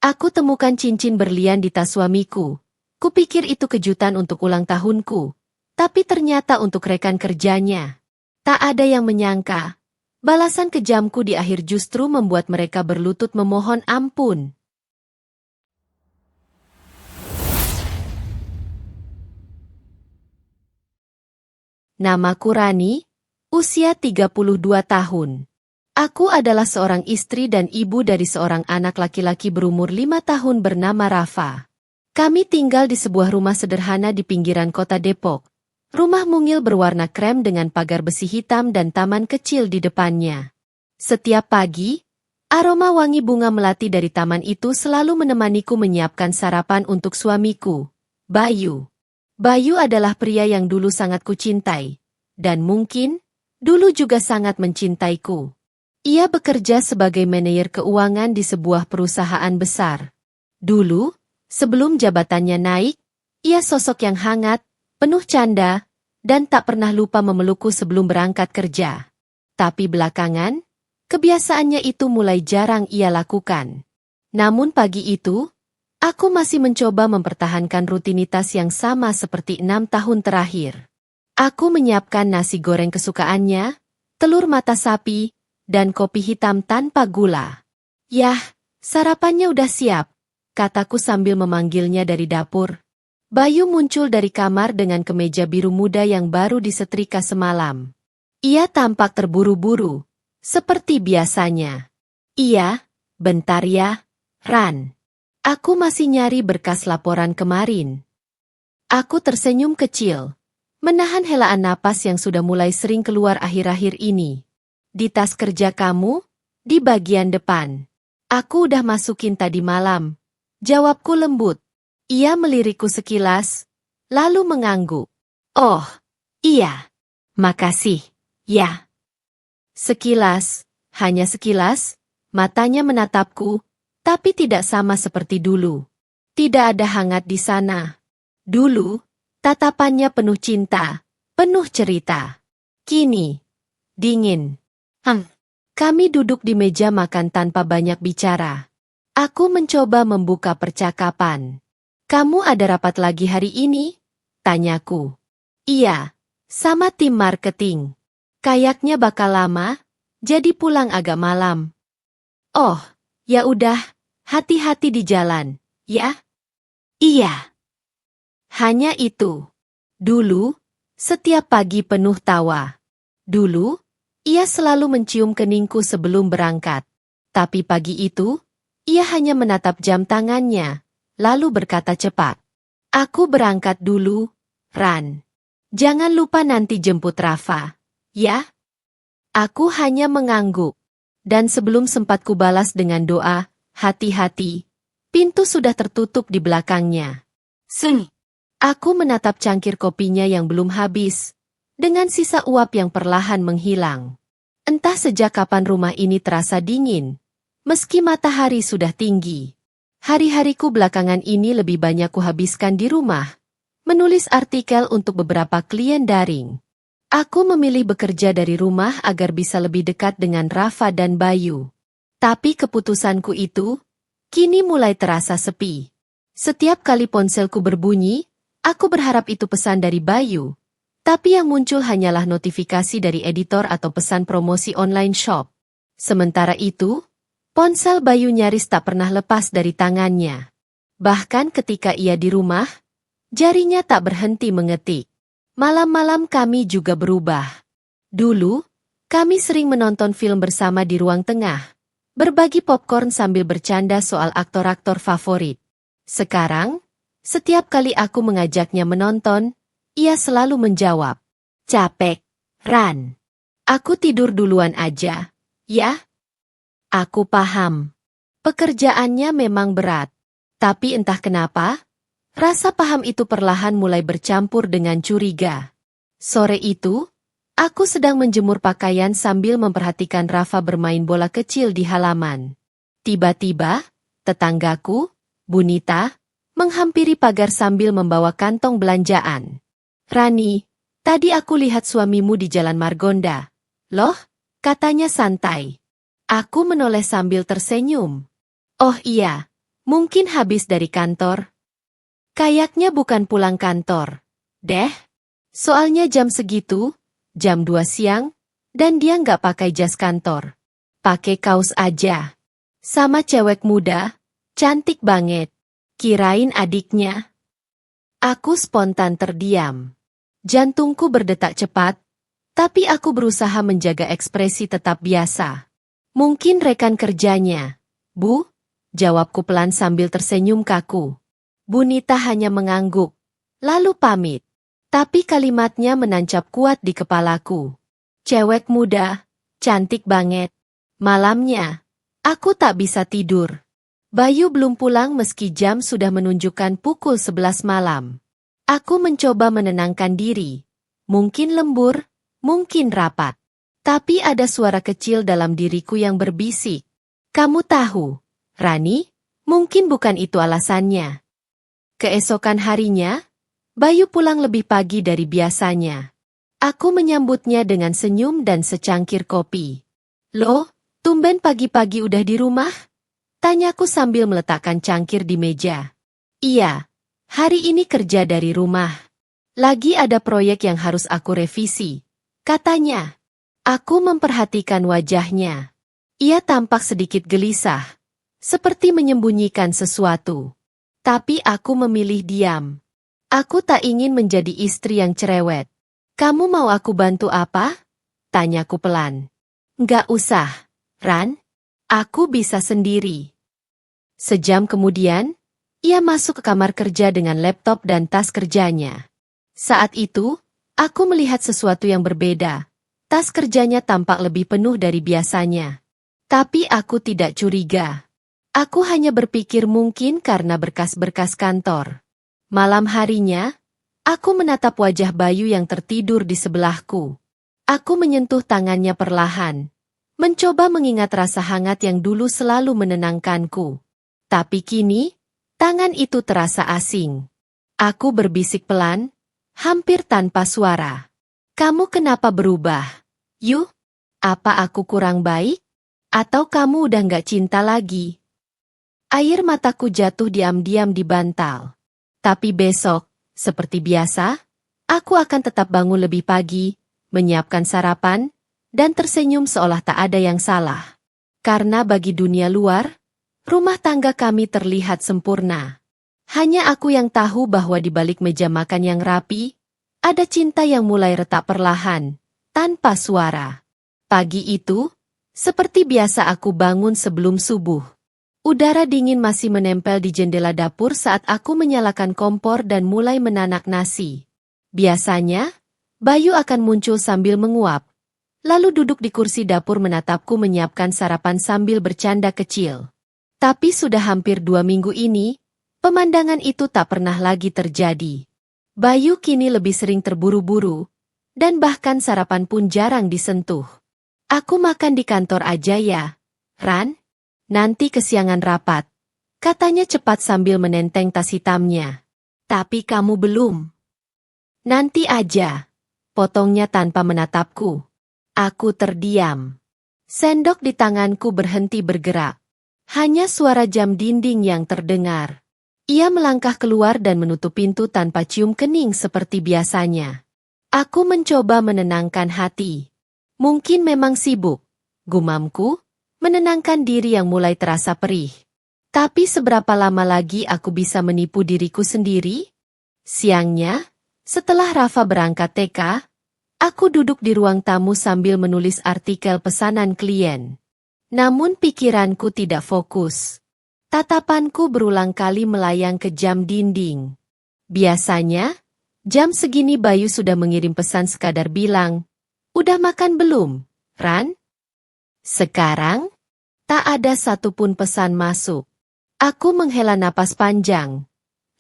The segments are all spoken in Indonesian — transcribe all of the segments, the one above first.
Aku temukan cincin berlian di tas suamiku. Kupikir itu kejutan untuk ulang tahunku. Tapi ternyata untuk rekan kerjanya. Tak ada yang menyangka. Balasan kejamku di akhir justru membuat mereka berlutut memohon ampun. Namaku Rani, usia 32 tahun. Aku adalah seorang istri dan ibu dari seorang anak laki-laki berumur 5 tahun bernama Rafa. Kami tinggal di sebuah rumah sederhana di pinggiran kota Depok. Rumah mungil berwarna krem dengan pagar besi hitam dan taman kecil di depannya. Setiap pagi, aroma wangi bunga melati dari taman itu selalu menemaniku menyiapkan sarapan untuk suamiku, Bayu. Bayu adalah pria yang dulu sangat kucintai, dan mungkin dulu juga sangat mencintaiku. Ia bekerja sebagai manajer keuangan di sebuah perusahaan besar. Dulu, sebelum jabatannya naik, ia sosok yang hangat, penuh canda, dan tak pernah lupa memelukku sebelum berangkat kerja. Tapi belakangan, kebiasaannya itu mulai jarang ia lakukan. Namun pagi itu, aku masih mencoba mempertahankan rutinitas yang sama seperti 6 tahun terakhir. Aku menyiapkan nasi goreng kesukaannya, telur mata sapi, dan kopi hitam tanpa gula. Yah, sarapannya udah siap, kataku sambil memanggilnya dari dapur. Bayu muncul dari kamar dengan kemeja biru muda yang baru disetrika semalam. Ia tampak terburu-buru, seperti biasanya. Iya, bentar ya, Ran. Aku masih nyari berkas laporan kemarin. Aku tersenyum kecil, menahan helaan napas yang sudah mulai sering keluar akhir-akhir ini. Di tas kerja kamu, di bagian depan. Aku udah masukin tadi malam. Jawabku lembut. Ia melirikku sekilas, lalu mengangguk. Oh, iya. Makasih, ya. Sekilas, hanya sekilas, matanya menatapku, tapi tidak sama seperti dulu. Tidak ada hangat di sana. Dulu, tatapannya penuh cinta, penuh cerita. Kini, dingin. Kami duduk di meja makan tanpa banyak bicara. Aku mencoba membuka percakapan. Kamu ada rapat lagi hari ini? Tanyaku. Iya, sama tim marketing. Kayaknya bakal lama, jadi pulang agak malam. Oh, ya udah, hati-hati di jalan, ya? Iya. Hanya itu. Dulu, setiap pagi penuh tawa. Dulu, ia selalu mencium keningku sebelum berangkat. Tapi pagi itu, ia hanya menatap jam tangannya, lalu berkata cepat. Aku berangkat dulu, Ran. Jangan lupa nanti jemput Rafa, ya? Aku hanya mengangguk. Dan sebelum sempat kubalas dengan doa, hati-hati, pintu sudah tertutup di belakangnya. Seng. Aku menatap cangkir kopinya yang belum habis, dengan sisa uap yang perlahan menghilang. Entah sejak kapan rumah ini terasa dingin, meski matahari sudah tinggi. Hari-hariku belakangan ini lebih banyak kuhabiskan di rumah, menulis artikel untuk beberapa klien daring. Aku memilih bekerja dari rumah agar bisa lebih dekat dengan Rafa dan Bayu. Tapi keputusanku itu, kini mulai terasa sepi. Setiap kali ponselku berbunyi, aku berharap itu pesan dari Bayu. Tapi yang muncul hanyalah notifikasi dari editor atau pesan promosi online shop. Sementara itu, ponsel Bayu nyaris tak pernah lepas dari tangannya. Bahkan ketika ia di rumah, jarinya tak berhenti mengetik. Malam-malam kami juga berubah. Dulu, kami sering menonton film bersama di ruang tengah, berbagi popcorn sambil bercanda soal aktor-aktor favorit. Sekarang, setiap kali aku mengajaknya menonton, ia selalu menjawab, capek, Ran. Aku tidur duluan aja, ya? Aku paham. Pekerjaannya memang berat. Tapi entah kenapa, rasa paham itu perlahan mulai bercampur dengan curiga. Sore itu, aku sedang menjemur pakaian sambil memperhatikan Rafa bermain bola kecil di halaman. Tiba-tiba, tetanggaku, Bunita, menghampiri pagar sambil membawa kantong belanjaan. Rani, tadi aku lihat suamimu di Jalan Margonda. Loh, katanya santai. Aku menoleh sambil tersenyum. Oh iya, Mungkin habis dari kantor. Kayaknya bukan pulang kantor, deh. Soalnya jam segitu, jam 2 siang, dan dia nggak pakai jas kantor. Pakai kaos aja. Sama cewek muda, cantik banget. Kirain adiknya. Aku spontan terdiam. Jantungku berdetak cepat, tapi aku berusaha menjaga ekspresi tetap biasa. Mungkin rekan kerjanya. Bu, jawabku pelan sambil tersenyum kaku. Bunita hanya mengangguk, lalu pamit. Tapi kalimatnya menancap kuat di kepalaku. Cewek muda, cantik banget. Malamnya, aku tak bisa tidur. Bayu belum pulang meski jam sudah menunjukkan pukul 11 malam. Aku mencoba menenangkan diri. Mungkin lembur, mungkin rapat. Tapi ada suara kecil dalam diriku yang berbisik. Kamu tahu, Rani, mungkin bukan itu alasannya. Keesokan harinya, Bayu pulang lebih pagi dari biasanya. Aku menyambutnya dengan senyum dan secangkir kopi. Loh, tumben pagi-pagi udah di rumah? Tanyaku sambil meletakkan cangkir di meja. Iya, hari ini kerja dari rumah. Lagi ada proyek yang harus aku revisi, katanya. Aku memperhatikan wajahnya. Ia tampak sedikit gelisah, seperti menyembunyikan sesuatu. Tapi aku memilih diam. Aku tak ingin menjadi istri yang cerewet. Kamu mau aku bantu apa? Tanyaku pelan. Nggak usah, Ran. Aku bisa sendiri. Sejam kemudian, ia masuk ke kamar kerja dengan laptop dan tas kerjanya. Saat itu, aku melihat sesuatu yang berbeda. Tas kerjanya tampak lebih penuh dari biasanya. Tapi aku tidak curiga. Aku hanya berpikir mungkin karena berkas-berkas kantor. Malam harinya, aku menatap wajah Bayu yang tertidur di sebelahku. Aku menyentuh tangannya perlahan, mencoba mengingat rasa hangat yang dulu selalu menenangkanku. Tapi kini, tangan itu terasa asing. Aku berbisik pelan, hampir tanpa suara. Kamu kenapa berubah? Yuh, apa aku kurang baik? Atau kamu udah nggak cinta lagi? Air mataku jatuh diam-diam di bantal. Tapi besok, seperti biasa, aku akan tetap bangun lebih pagi, menyiapkan sarapan, dan tersenyum seolah tak ada yang salah. Karena bagi dunia luar, rumah tangga kami terlihat sempurna. Hanya aku yang tahu bahwa di balik meja makan yang rapi, ada cinta yang mulai retak perlahan, tanpa suara. Pagi itu, seperti biasa aku bangun sebelum subuh. Udara dingin masih menempel di jendela dapur saat aku menyalakan kompor dan mulai menanak nasi. Biasanya, Bayu akan muncul sambil menguap, lalu duduk di kursi dapur menatapku menyiapkan sarapan sambil bercanda kecil. Tapi sudah hampir 2 minggu ini, pemandangan itu tak pernah lagi terjadi. Bayu kini lebih sering terburu-buru, dan bahkan sarapan pun jarang disentuh. Aku makan di kantor aja ya, Ran. Nanti kesiangan rapat, katanya cepat sambil menenteng tas hitamnya. Tapi kamu belum. Nanti aja, potongnya tanpa menatapku. Aku terdiam. Sendok di tanganku berhenti bergerak. Hanya suara jam dinding yang terdengar. Ia melangkah keluar dan menutup pintu tanpa cium kening seperti biasanya. Aku mencoba menenangkan hati. Mungkin memang sibuk, gumamku, menenangkan diri yang mulai terasa perih. Tapi seberapa lama lagi aku bisa menipu diriku sendiri? Siangnya, setelah Rafa berangkat TK, aku duduk di ruang tamu sambil menulis artikel pesanan klien. Namun pikiranku tidak fokus. Tatapanku berulang kali melayang ke jam dinding. Biasanya, jam segini Bayu sudah mengirim pesan sekadar bilang, "Udah makan belum, Ran?" Sekarang, tak ada satupun pesan masuk. Aku menghela napas panjang,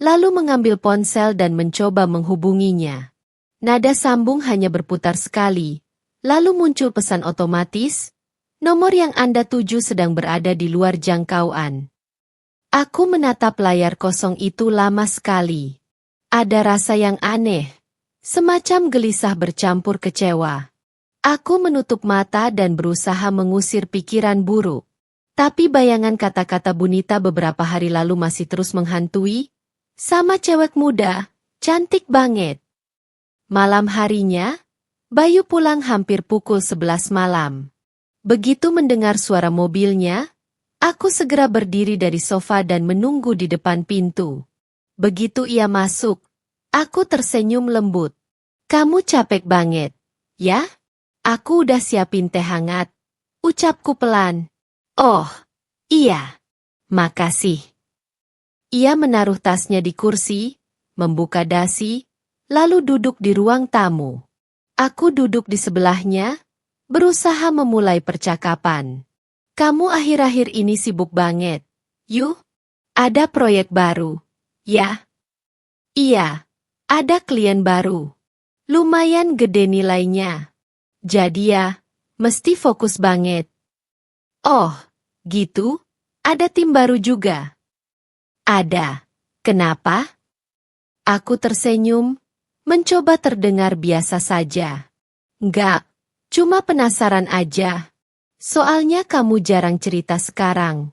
lalu mengambil ponsel dan mencoba menghubunginya. Nada sambung hanya berputar sekali, lalu muncul pesan otomatis, "Nomor yang Anda tuju sedang berada di luar jangkauan." Aku menatap layar kosong itu lama sekali. Ada rasa yang aneh, semacam gelisah bercampur kecewa. Aku menutup mata dan berusaha mengusir pikiran buruk. Tapi bayangan kata-kata Bunita beberapa hari lalu masih terus menghantui. Sama cewek muda, cantik banget. Malam harinya, Bayu pulang hampir pukul 11 malam. Begitu mendengar suara mobilnya, aku segera berdiri dari sofa dan menunggu di depan pintu. Begitu ia masuk, aku tersenyum lembut. Kamu capek banget, ya? Aku udah siapin teh hangat. Ucapku pelan. Oh, iya. Makasih. Ia menaruh tasnya di kursi, membuka dasi, lalu duduk di ruang tamu. Aku duduk di sebelahnya, berusaha memulai percakapan. Kamu akhir-akhir ini sibuk banget. Yuh, ada proyek baru. Ya? Iya, ada klien baru. Lumayan gede nilainya. Jadi ya, mesti fokus banget. Oh, gitu? Ada tim baru juga? Ada. Kenapa? Aku tersenyum, mencoba terdengar biasa saja. Enggak, cuma penasaran aja. Soalnya kamu jarang cerita sekarang.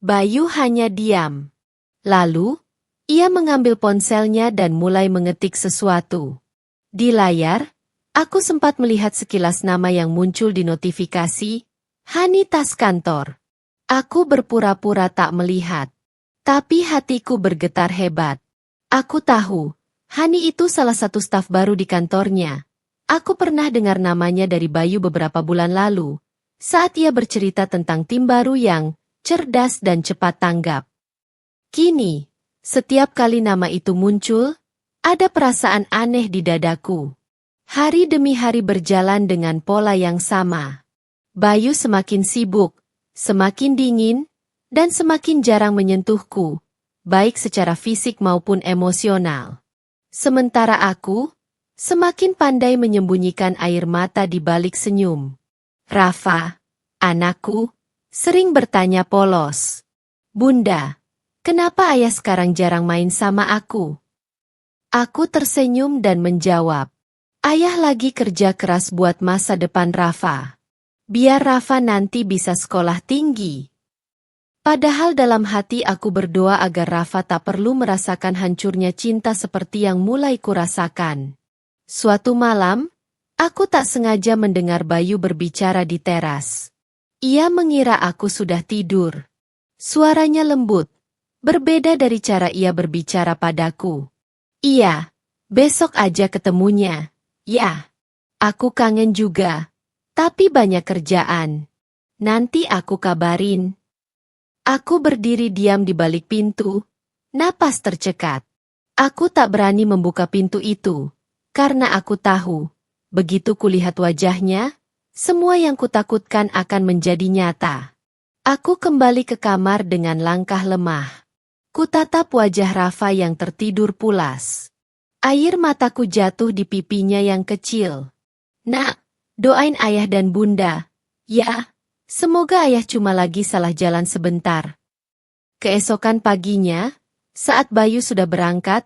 Bayu hanya diam. Lalu, ia mengambil ponselnya dan mulai mengetik sesuatu. Di layar, aku sempat melihat sekilas nama yang muncul di notifikasi, Hani Tas Kantor. Aku berpura-pura tak melihat. Tapi hatiku bergetar hebat. Aku tahu, Hani itu salah satu staf baru di kantornya. Aku pernah dengar namanya dari Bayu beberapa bulan lalu, saat ia bercerita tentang tim baru yang cerdas dan cepat tanggap. Kini, setiap kali nama itu muncul, ada perasaan aneh di dadaku. Hari demi hari berjalan dengan pola yang sama. Bayu semakin sibuk, semakin dingin, dan semakin jarang menyentuhku, baik secara fisik maupun emosional. Sementara aku, semakin pandai menyembunyikan air mata di balik senyum. Rafa, anakku, sering bertanya polos. Bunda, kenapa ayah sekarang jarang main sama aku? Aku tersenyum dan menjawab. Ayah lagi kerja keras buat masa depan Rafa. Biar Rafa nanti bisa sekolah tinggi. Padahal dalam hati aku berdoa agar Rafa tak perlu merasakan hancurnya cinta seperti yang mulai kurasakan. Suatu malam, aku tak sengaja mendengar Bayu berbicara di teras. Ia mengira aku sudah tidur. Suaranya lembut, berbeda dari cara ia berbicara padaku. Iya, besok aja ketemunya. Ya, aku kangen juga, tapi banyak kerjaan. Nanti aku kabarin. Aku berdiri diam di balik pintu, napas tercekat. Aku tak berani membuka pintu itu, karena aku tahu, begitu kulihat wajahnya, semua yang kutakutkan akan menjadi nyata. Aku kembali ke kamar dengan langkah lemah. Kutatap wajah Rafa yang tertidur pulas. Air mataku jatuh di pipinya yang kecil. Nak, doain ayah dan bunda. Ya, semoga ayah cuma lagi salah jalan sebentar. Keesokan paginya, saat Bayu sudah berangkat,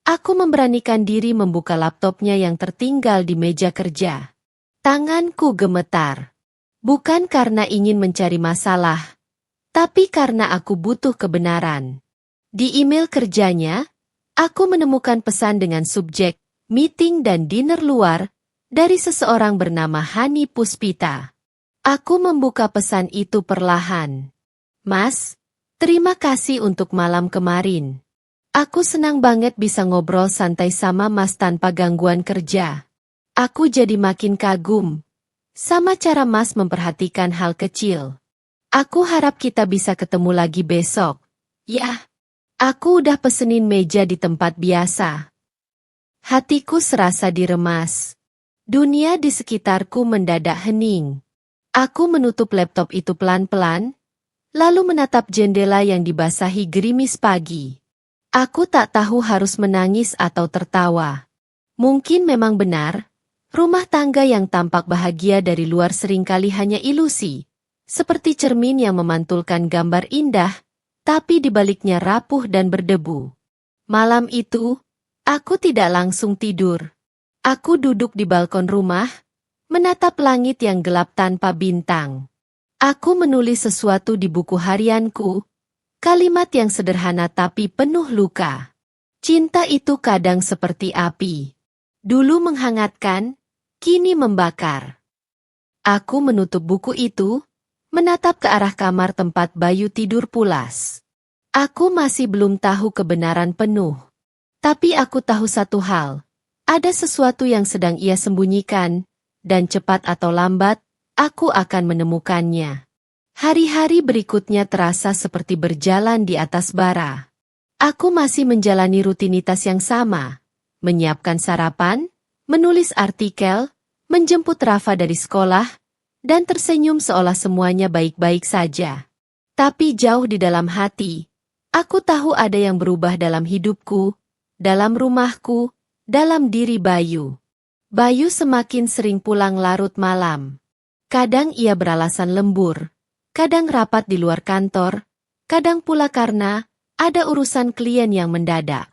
aku memberanikan diri membuka laptopnya yang tertinggal di meja kerja. Tanganku gemetar. Bukan karena ingin mencari masalah, tapi karena aku butuh kebenaran. Di email kerjanya, aku menemukan pesan dengan subjek, meeting dan dinner luar, dari seseorang bernama Hani Puspita. Aku membuka pesan itu perlahan. Mas, terima kasih untuk malam kemarin. Aku senang banget bisa ngobrol santai sama Mas tanpa gangguan kerja. Aku jadi makin kagum sama cara Mas memperhatikan hal kecil. Aku harap kita bisa ketemu lagi besok. Ya. Aku udah pesenin meja di tempat biasa. Hatiku serasa diremas. Dunia di sekitarku mendadak hening. Aku menutup laptop itu pelan-pelan, lalu menatap jendela yang dibasahi gerimis pagi. Aku tak tahu harus menangis atau tertawa. Mungkin memang benar, rumah tangga yang tampak bahagia dari luar seringkali hanya ilusi, seperti cermin yang memantulkan gambar indah, tapi di baliknya rapuh dan berdebu. Malam itu, aku tidak langsung tidur. Aku duduk di balkon rumah, menatap langit yang gelap tanpa bintang. Aku menulis sesuatu di buku harianku, kalimat yang sederhana tapi penuh luka. Cinta itu kadang seperti api. Dulu menghangatkan, kini membakar. Aku menutup buku itu, menatap ke arah kamar tempat Bayu tidur pulas. Aku masih belum tahu kebenaran penuh. Tapi aku tahu satu hal. Ada sesuatu yang sedang ia sembunyikan, dan cepat atau lambat, aku akan menemukannya. Hari-hari berikutnya terasa seperti berjalan di atas bara. Aku masih menjalani rutinitas yang sama. Menyiapkan sarapan, menulis artikel, menjemput Rafa dari sekolah, dan tersenyum seolah semuanya baik-baik saja. Tapi jauh di dalam hati, aku tahu ada yang berubah dalam hidupku, dalam rumahku, dalam diri Bayu. Bayu semakin sering pulang larut malam. Kadang ia beralasan lembur, kadang rapat di luar kantor, kadang pula karena ada urusan klien yang mendadak.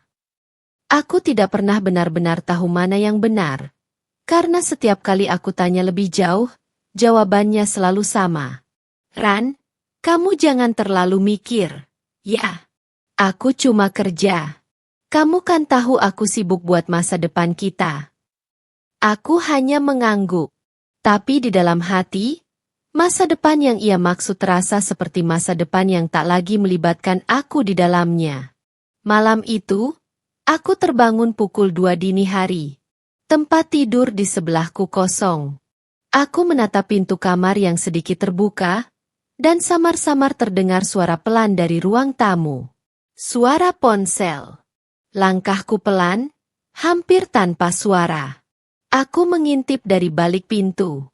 Aku tidak pernah benar-benar tahu mana yang benar, karena setiap kali aku tanya lebih jauh, jawabannya selalu sama. Ran, kamu jangan terlalu mikir. Ya, aku cuma kerja. Kamu kan tahu aku sibuk buat masa depan kita. Aku hanya mengangguk. Tapi di dalam hati, masa depan yang ia maksud terasa seperti masa depan yang tak lagi melibatkan aku di dalamnya. Malam itu, aku terbangun pukul 2 dini hari. Tempat tidur di sebelahku kosong. Aku menatap pintu kamar yang sedikit terbuka, dan samar-samar terdengar suara pelan dari ruang tamu. Suara ponsel. Langkahku pelan, hampir tanpa suara. Aku mengintip dari balik pintu.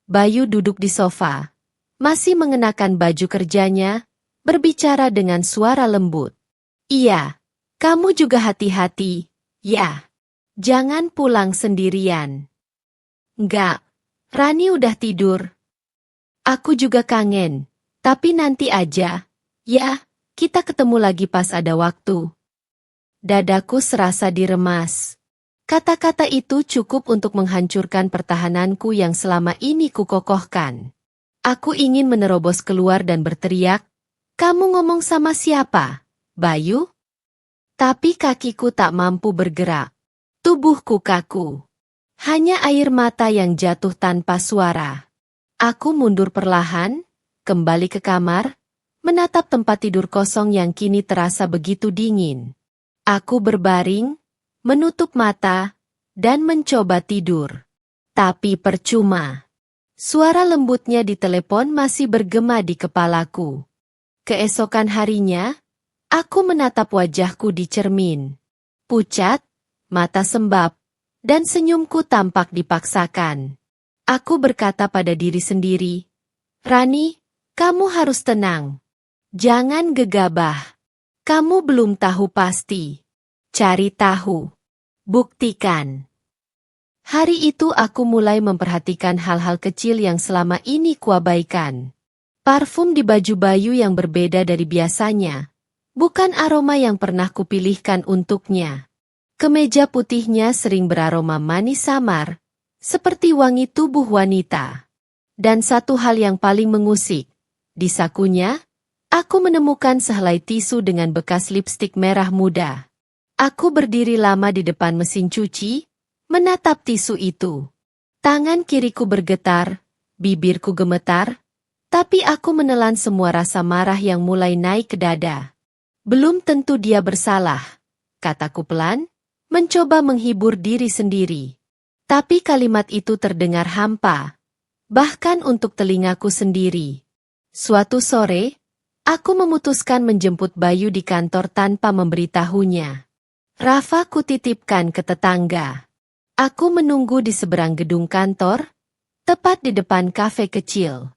Bayu duduk di sofa, masih mengenakan baju kerjanya, berbicara dengan suara lembut. Iya, kamu juga hati-hati, ya. Jangan pulang sendirian. Enggak, Rani udah tidur. Aku juga kangen, tapi nanti aja. Ya, kita ketemu lagi pas ada waktu. Dadaku serasa diremas. Kata-kata itu cukup untuk menghancurkan pertahananku yang selama ini kukokohkan. Aku ingin menerobos keluar dan berteriak, "Kamu ngomong sama siapa, Bayu?" Tapi kakiku tak mampu bergerak. Tubuhku kaku. Hanya air mata yang jatuh tanpa suara. Aku mundur perlahan, kembali ke kamar, menatap tempat tidur kosong yang kini terasa begitu dingin. Aku berbaring, menutup mata, dan mencoba tidur. Tapi percuma. Suara lembutnya di telepon masih bergema di kepalaku. Keesokan harinya, aku menatap wajahku di cermin. Pucat, mata sembab, dan senyumku tampak dipaksakan. Aku berkata pada diri sendiri, "Rani, kamu harus tenang. Jangan gegabah. Kamu belum tahu pasti. Cari tahu. Buktikan." Hari itu aku mulai memperhatikan hal-hal kecil yang selama ini kuabaikan. Parfum di baju Bayu yang berbeda dari biasanya. Bukan aroma yang pernah kupilihkan untuknya. Kemeja putihnya sering beraroma manis samar, seperti wangi tubuh wanita. Dan satu hal yang paling mengusik, di sakunya, aku menemukan sehelai tisu dengan bekas lipstik merah muda. Aku berdiri lama di depan mesin cuci, menatap tisu itu. Tangan kiriku bergetar, bibirku gemetar, tapi aku menelan semua rasa marah yang mulai naik ke dada. Belum tentu dia bersalah, kataku pelan, mencoba menghibur diri sendiri. Tapi kalimat itu terdengar hampa, bahkan untuk telingaku sendiri. Suatu sore, aku memutuskan menjemput Bayu di kantor tanpa memberitahunya. Rafa kutitipkan ke tetangga. Aku menunggu di seberang gedung kantor, tepat di depan kafe kecil.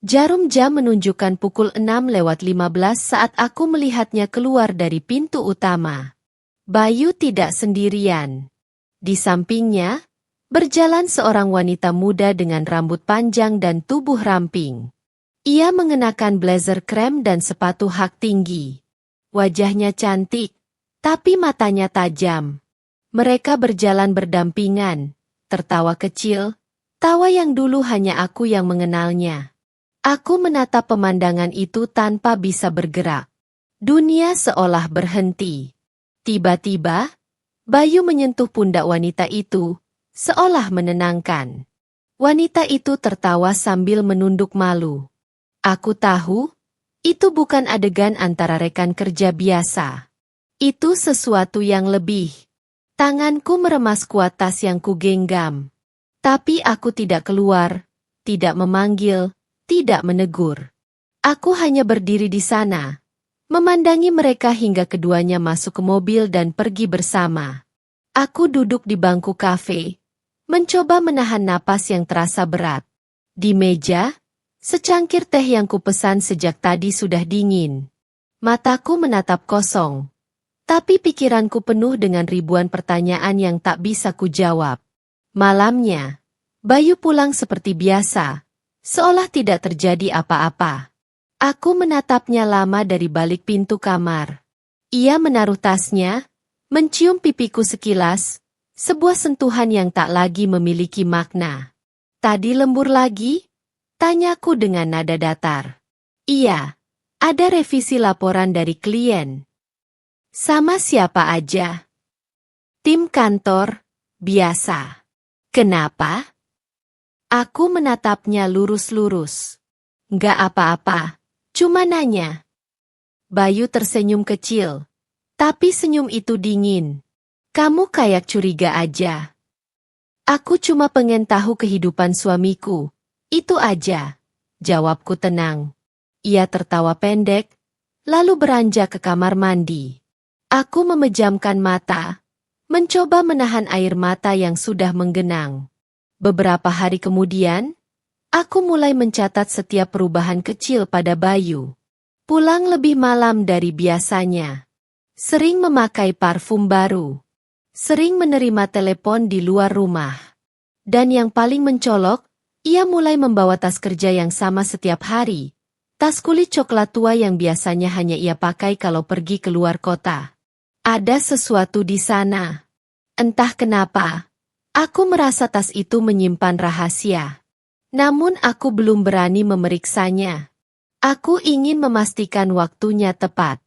Jarum jam menunjukkan pukul 6:15 saat aku melihatnya keluar dari pintu utama. Bayu tidak sendirian. Di sampingnya, berjalan seorang wanita muda dengan rambut panjang dan tubuh ramping. Ia mengenakan blazer krem dan sepatu hak tinggi. Wajahnya cantik, tapi matanya tajam. Mereka berjalan berdampingan, tertawa kecil, tawa yang dulu hanya aku yang mengenalnya. Aku menatap pemandangan itu tanpa bisa bergerak. Dunia seolah berhenti. Tiba-tiba, Bayu menyentuh pundak wanita itu, seolah menenangkan. Wanita itu tertawa sambil menunduk malu. Aku tahu, itu bukan adegan antara rekan kerja biasa. Itu sesuatu yang lebih. Tanganku meremas kuat tas yang kugenggam. Tapi aku tidak keluar, tidak memanggil, tidak menegur. Aku hanya berdiri di sana, memandangi mereka hingga keduanya masuk ke mobil dan pergi bersama. Aku duduk di bangku kafe, mencoba menahan napas yang terasa berat. Di meja, secangkir teh yang kupesan sejak tadi sudah dingin. Mataku menatap kosong, tapi pikiranku penuh dengan ribuan pertanyaan yang tak bisa kujawab. Malamnya, Bayu pulang seperti biasa, seolah tidak terjadi apa-apa. Aku menatapnya lama dari balik pintu kamar. Ia menaruh tasnya, mencium pipiku sekilas, sebuah sentuhan yang tak lagi memiliki makna. Tadi lembur lagi? Tanyaku dengan nada datar. Iya, ada revisi laporan dari klien. Sama siapa aja? Tim kantor, biasa. Kenapa? Aku menatapnya lurus-lurus. Nggak apa-apa, cuma nanya. Bayu tersenyum kecil, tapi senyum itu dingin. Kamu kayak curiga aja. Aku cuma pengen tahu kehidupan suamiku. Itu aja, jawabku tenang. Ia tertawa pendek, lalu beranjak ke kamar mandi. Aku memejamkan mata, mencoba menahan air mata yang sudah menggenang. Beberapa hari kemudian, aku mulai mencatat setiap perubahan kecil pada Bayu. Pulang lebih malam dari biasanya. Sering memakai parfum baru. Sering menerima telepon di luar rumah. Dan yang paling mencolok, ia mulai membawa tas kerja yang sama setiap hari. Tas kulit coklat tua yang biasanya hanya ia pakai kalau pergi keluar kota. Ada sesuatu di sana. Entah kenapa, aku merasa tas itu menyimpan rahasia. Namun aku belum berani memeriksanya. Aku ingin memastikan waktunya tepat.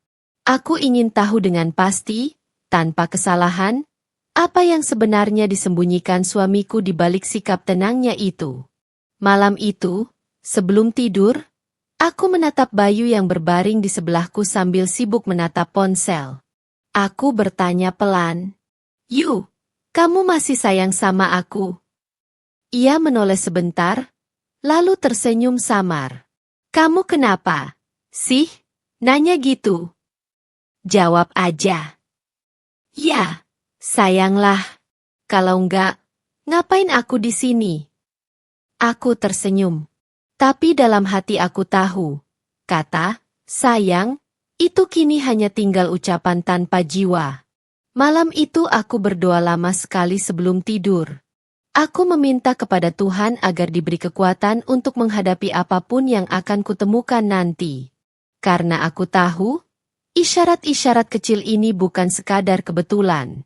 Aku ingin tahu dengan pasti, tanpa kesalahan, apa yang sebenarnya disembunyikan suamiku di balik sikap tenangnya itu. Malam itu, sebelum tidur, aku menatap Bayu yang berbaring di sebelahku sambil sibuk menatap ponsel. Aku bertanya pelan, "Yu, kamu masih sayang sama aku?" Ia menoleh sebentar, lalu tersenyum samar. "Kamu kenapa sih nanya gitu? Jawab aja." "Ya, sayanglah. Kalau enggak, ngapain aku di sini?" Aku tersenyum. Tapi dalam hati aku tahu, kata sayang, itu kini hanya tinggal ucapan tanpa jiwa. Malam itu aku berdoa lama sekali sebelum tidur. Aku meminta kepada Tuhan agar diberi kekuatan untuk menghadapi apapun yang akan kutemukan nanti. Karena aku tahu, isyarat-isyarat kecil ini bukan sekadar kebetulan.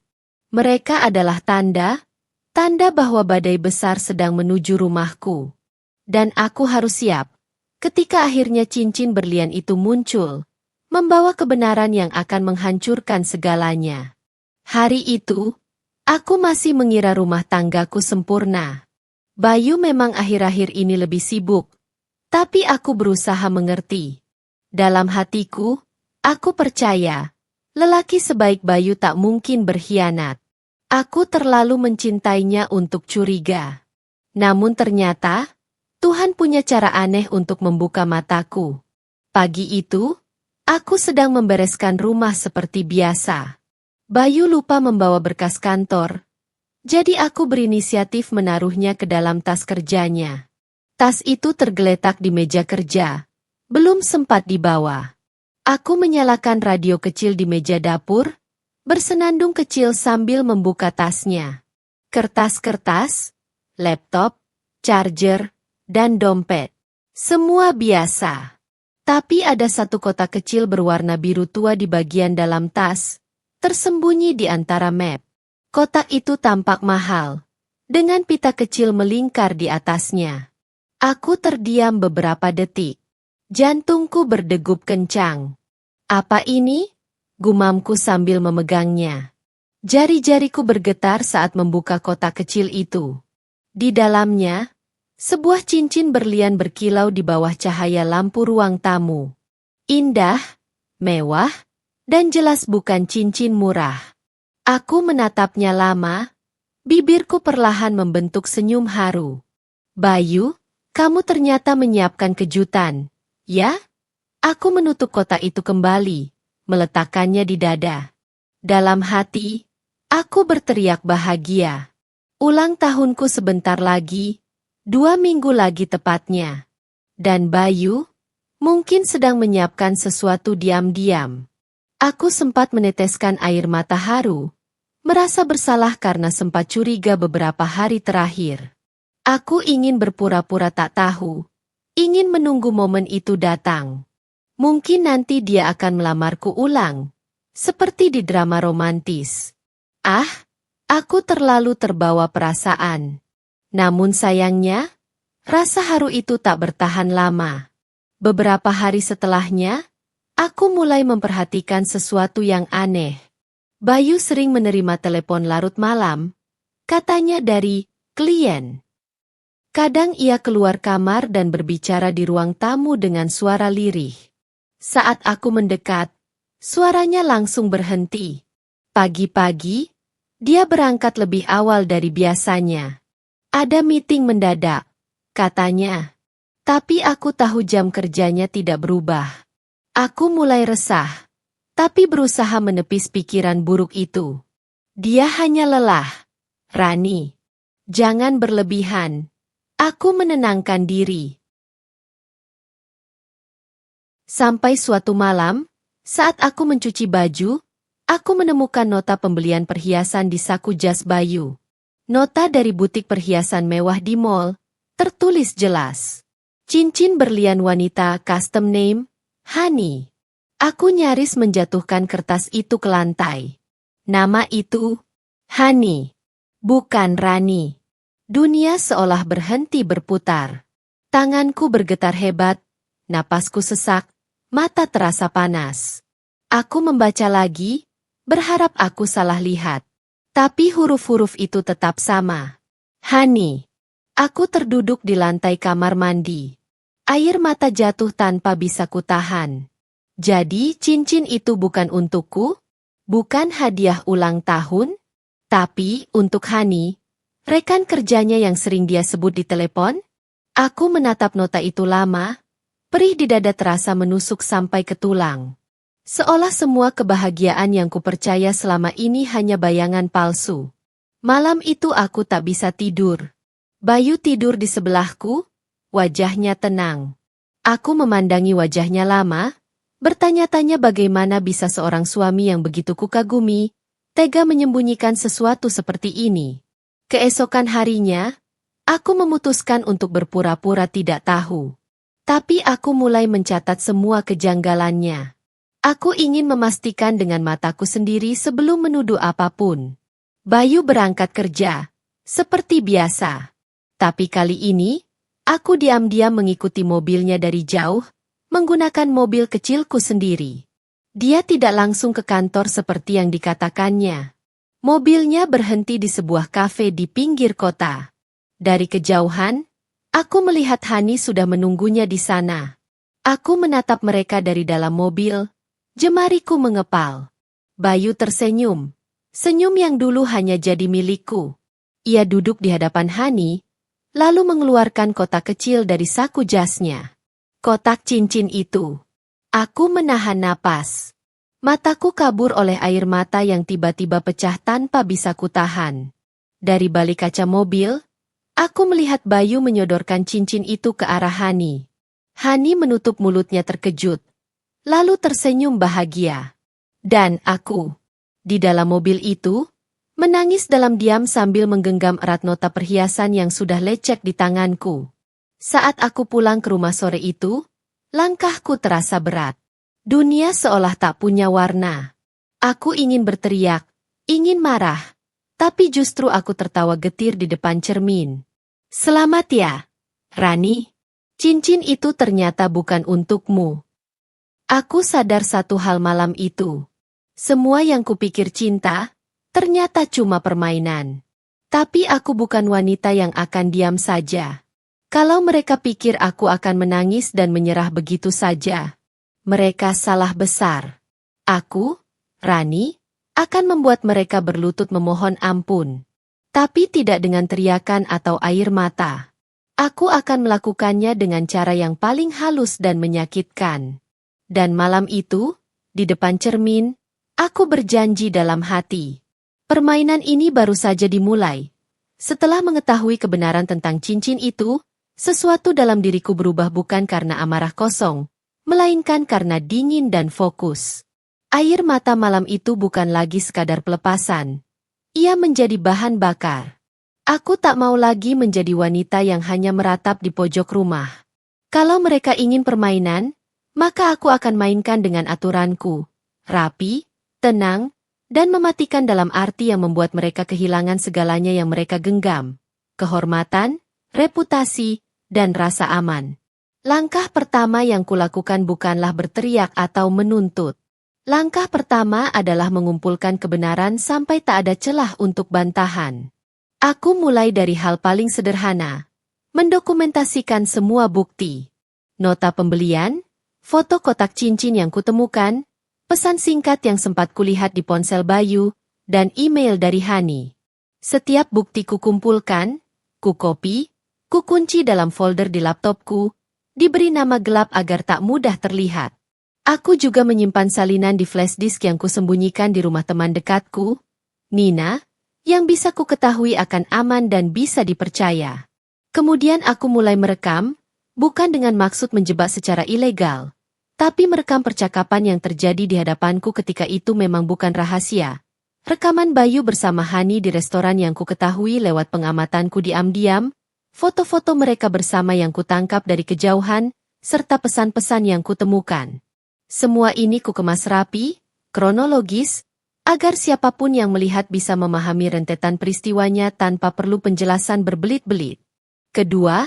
Mereka adalah tanda bahwa badai besar sedang menuju rumahku. Dan aku harus siap, ketika akhirnya cincin berlian itu muncul, membawa kebenaran yang akan menghancurkan segalanya. Hari itu, aku masih mengira rumah tanggaku sempurna. Bayu memang akhir-akhir ini lebih sibuk, tapi aku berusaha mengerti. Dalam hatiku, aku percaya, lelaki sebaik Bayu tak mungkin berkhianat. Aku terlalu mencintainya untuk curiga. Namun ternyata, Tuhan punya cara aneh untuk membuka mataku. Pagi itu, aku sedang membereskan rumah seperti biasa. Bayu lupa membawa berkas kantor, jadi aku berinisiatif menaruhnya ke dalam tas kerjanya. Tas itu tergeletak di meja kerja, belum sempat dibawa. Aku menyalakan radio kecil di meja dapur, bersenandung kecil sambil membuka tasnya. Kertas-kertas, laptop, charger, dan dompet. Semua biasa. Tapi ada satu kotak kecil berwarna biru tua di bagian dalam tas, tersembunyi di antara map. Kotak itu tampak mahal, dengan pita kecil melingkar di atasnya. Aku terdiam beberapa detik. Jantungku berdegup kencang. Apa ini? Gumamku sambil memegangnya. Jari-jariku bergetar saat membuka kotak kecil itu. Di dalamnya, sebuah cincin berlian berkilau di bawah cahaya lampu ruang tamu. Indah, mewah, dan jelas bukan cincin murah. Aku menatapnya lama, bibirku perlahan membentuk senyum haru. Bayu, kamu ternyata menyiapkan kejutan, ya? Aku menutup kotak itu kembali, meletakkannya di dada. Dalam hati, aku berteriak bahagia. Ulang tahunku sebentar lagi, 2 minggu lagi tepatnya. Dan Bayu, mungkin sedang menyiapkan sesuatu diam-diam. Aku sempat meneteskan air mata haru, merasa bersalah karena sempat curiga beberapa hari terakhir. Aku ingin berpura-pura tak tahu, ingin menunggu momen itu datang. Mungkin nanti dia akan melamarku ulang, seperti di drama romantis. Aku terlalu terbawa perasaan. Namun sayangnya, rasa haru itu tak bertahan lama. Beberapa hari setelahnya, aku mulai memperhatikan sesuatu yang aneh. Bayu sering menerima telepon larut malam, katanya dari klien. Kadang ia keluar kamar dan berbicara di ruang tamu dengan suara lirih. Saat aku mendekat, suaranya langsung berhenti. Pagi-pagi, dia berangkat lebih awal dari biasanya. Ada meeting mendadak, katanya. Tapi aku tahu jam kerjanya tidak berubah. Aku mulai resah, tapi berusaha menepis pikiran buruk itu. Dia hanya lelah. Rani, jangan berlebihan. Aku menenangkan diri. Sampai suatu malam, saat aku mencuci baju, aku menemukan nota pembelian perhiasan di saku jas Bayu. Nota dari butik perhiasan mewah di mall, tertulis jelas. Cincin berlian wanita custom name, Hani. Aku nyaris menjatuhkan kertas itu ke lantai. Nama itu, Hani, bukan Rani. Dunia seolah berhenti berputar. Tanganku bergetar hebat, napasku sesak, mata terasa panas. Aku membaca lagi, berharap aku salah lihat. Tapi huruf-huruf itu tetap sama. Hani. Aku terduduk di lantai kamar mandi. Air mata jatuh tanpa bisa kutahan. Jadi cincin itu bukan untukku, bukan hadiah ulang tahun, tapi untuk Hani, rekan kerjanya yang sering dia sebut di telepon. Aku menatap nota itu lama, perih di dada terasa menusuk sampai ke tulang. Seolah semua kebahagiaan yang kupercaya selama ini hanya bayangan palsu. Malam itu aku tak bisa tidur. Bayu tidur di sebelahku, wajahnya tenang. Aku memandangi wajahnya lama, bertanya-tanya bagaimana bisa seorang suami yang begitu kukagumi, tega menyembunyikan sesuatu seperti ini. Keesokan harinya, aku memutuskan untuk berpura-pura tidak tahu. Tapi aku mulai mencatat semua kejanggalannya. Aku ingin memastikan dengan mataku sendiri sebelum menuduh apapun. Bayu berangkat kerja, seperti biasa. Tapi kali ini, aku diam-diam mengikuti mobilnya dari jauh, menggunakan mobil kecilku sendiri. Dia tidak langsung ke kantor seperti yang dikatakannya. Mobilnya berhenti di sebuah kafe di pinggir kota. Dari kejauhan, aku melihat Hani sudah menunggunya di sana. Aku menatap mereka dari dalam mobil. Jemariku mengepal. Bayu tersenyum. Senyum yang dulu hanya jadi milikku. Ia duduk di hadapan Hani, lalu mengeluarkan kotak kecil dari saku jasnya. Kotak cincin itu. Aku menahan napas. Mataku kabur oleh air mata yang tiba-tiba pecah tanpa bisa kutahan. Dari balik kaca mobil, aku melihat Bayu menyodorkan cincin itu ke arah Hani. Hani menutup mulutnya terkejut. Lalu tersenyum bahagia. Dan aku, di dalam mobil itu, menangis dalam diam sambil menggenggam erat nota perhiasan yang sudah lecek di tanganku. Saat aku pulang ke rumah sore itu, langkahku terasa berat. Dunia seolah tak punya warna. Aku ingin berteriak, ingin marah, tapi justru aku tertawa getir di depan cermin. Selamat ya, Rani. Cincin itu ternyata bukan untukmu. Aku sadar satu hal malam itu. Semua yang kupikir cinta, ternyata cuma permainan. Tapi aku bukan wanita yang akan diam saja. Kalau mereka pikir aku akan menangis dan menyerah begitu saja, mereka salah besar. Aku, Rani, akan membuat mereka berlutut memohon ampun. Tapi tidak dengan teriakan atau air mata. Aku akan melakukannya dengan cara yang paling halus dan menyakitkan. Dan malam itu, di depan cermin, aku berjanji dalam hati. Permainan ini baru saja dimulai. Setelah mengetahui kebenaran tentang cincin itu, sesuatu dalam diriku berubah bukan karena amarah kosong, melainkan karena dingin dan fokus. Air mata malam itu bukan lagi sekadar pelepasan. Ia menjadi bahan bakar. Aku tak mau lagi menjadi wanita yang hanya meratap di pojok rumah. Kalau mereka ingin permainan, maka aku akan mainkan dengan aturanku. Rapi, tenang, dan mematikan dalam arti yang membuat mereka kehilangan segalanya yang mereka genggam. Kehormatan, reputasi, dan rasa aman. Langkah pertama yang kulakukan bukanlah berteriak atau menuntut. Langkah pertama adalah mengumpulkan kebenaran sampai tak ada celah untuk bantahan. Aku mulai dari hal paling sederhana. Mendokumentasikan semua bukti. Nota pembelian, foto kotak cincin yang kutemukan, pesan singkat yang sempat kulihat di ponsel Bayu, dan email dari Hani. Setiap bukti kukumpulkan, kukopi, kukunci dalam folder di laptopku, diberi nama gelap agar tak mudah terlihat. Aku juga menyimpan salinan di flash disk yang kusembunyikan di rumah teman dekatku, Nina, yang bisa kuketahui akan aman dan bisa dipercaya. Kemudian aku mulai merekam, bukan dengan maksud menjebak secara ilegal, tapi merekam percakapan yang terjadi di hadapanku ketika itu memang bukan rahasia. Rekaman Bayu bersama Hani di restoran yang kuketahui lewat pengamatanku diam-diam, foto-foto mereka bersama yang kutangkap dari kejauhan, serta pesan-pesan yang kutemukan. Semua ini kukemas rapi, kronologis, agar siapapun yang melihat bisa memahami rentetan peristiwanya tanpa perlu penjelasan berbelit-belit. Kedua,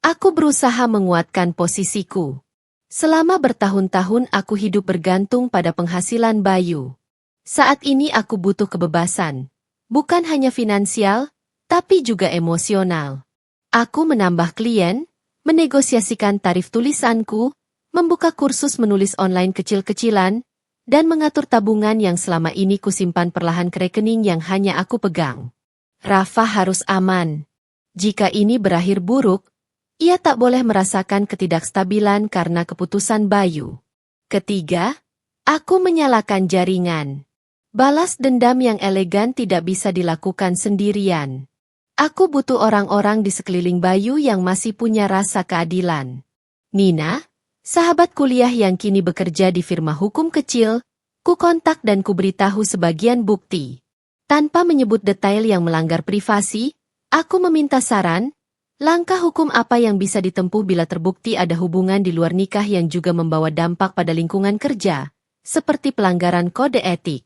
aku berusaha menguatkan posisiku. Selama bertahun-tahun aku hidup bergantung pada penghasilan Bayu. Saat ini aku butuh kebebasan. Bukan hanya finansial, tapi juga emosional. Aku menambah klien, menegosiasikan tarif tulisanku, membuka kursus menulis online kecil-kecilan, dan mengatur tabungan yang selama ini kusimpan perlahan ke rekening yang hanya aku pegang. Rafa harus aman. Jika ini berakhir buruk, ia tak boleh merasakan ketidakstabilan karena keputusan Bayu. Ketiga, aku menyalakan jaringan. Balas dendam yang elegan tidak bisa dilakukan sendirian. Aku butuh orang-orang di sekeliling Bayu yang masih punya rasa keadilan. Nina, sahabat kuliah yang kini bekerja di firma hukum kecil, ku kontak dan ku beritahu sebagian bukti. Tanpa menyebut detail yang melanggar privasi, aku meminta saran, langkah hukum apa yang bisa ditempuh bila terbukti ada hubungan di luar nikah yang juga membawa dampak pada lingkungan kerja, seperti pelanggaran kode etik.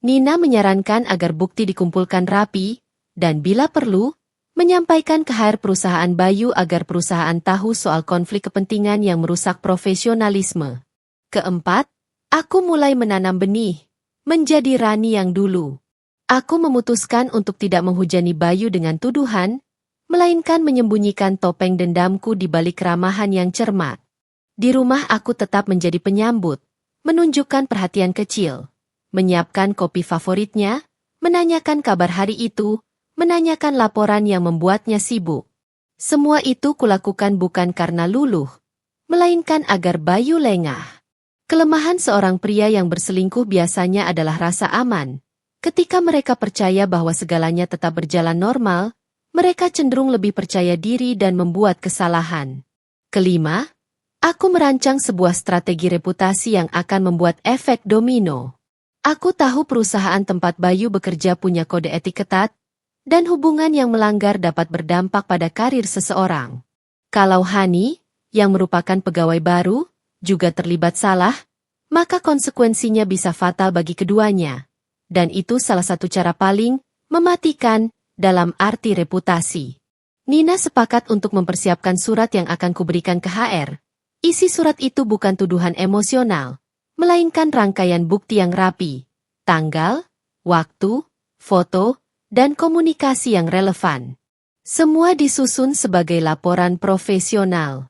Nina menyarankan agar bukti dikumpulkan rapi, dan bila perlu, menyampaikan ke HR perusahaan Bayu agar perusahaan tahu soal konflik kepentingan yang merusak profesionalisme. Keempat, aku mulai menanam benih, menjadi Rani yang dulu. Aku memutuskan untuk tidak menghujani Bayu dengan tuduhan, melainkan menyembunyikan topeng dendamku di balik keramahan yang cermat. Di rumah aku tetap menjadi penyambut, menunjukkan perhatian kecil, menyiapkan kopi favoritnya, menanyakan kabar hari itu, menanyakan laporan yang membuatnya sibuk. Semua itu kulakukan bukan karena luluh, melainkan agar Bayu lengah. Kelemahan seorang pria yang berselingkuh biasanya adalah rasa aman. Ketika mereka percaya bahwa segalanya tetap berjalan normal, mereka cenderung lebih percaya diri dan membuat kesalahan. Kelima, aku merancang sebuah strategi reputasi yang akan membuat efek domino. Aku tahu perusahaan tempat Bayu bekerja punya kode etik ketat, dan hubungan yang melanggar dapat berdampak pada karir seseorang. Kalau Hani, yang merupakan pegawai baru, juga terlibat salah, maka konsekuensinya bisa fatal bagi keduanya. Dan itu salah satu cara paling mematikan dalam arti reputasi. Nina sepakat untuk mempersiapkan surat yang akan kuberikan ke HR. Isi surat itu bukan tuduhan emosional, melainkan rangkaian bukti yang rapi. Tanggal, waktu, foto, dan komunikasi yang relevan. Semua disusun sebagai laporan profesional.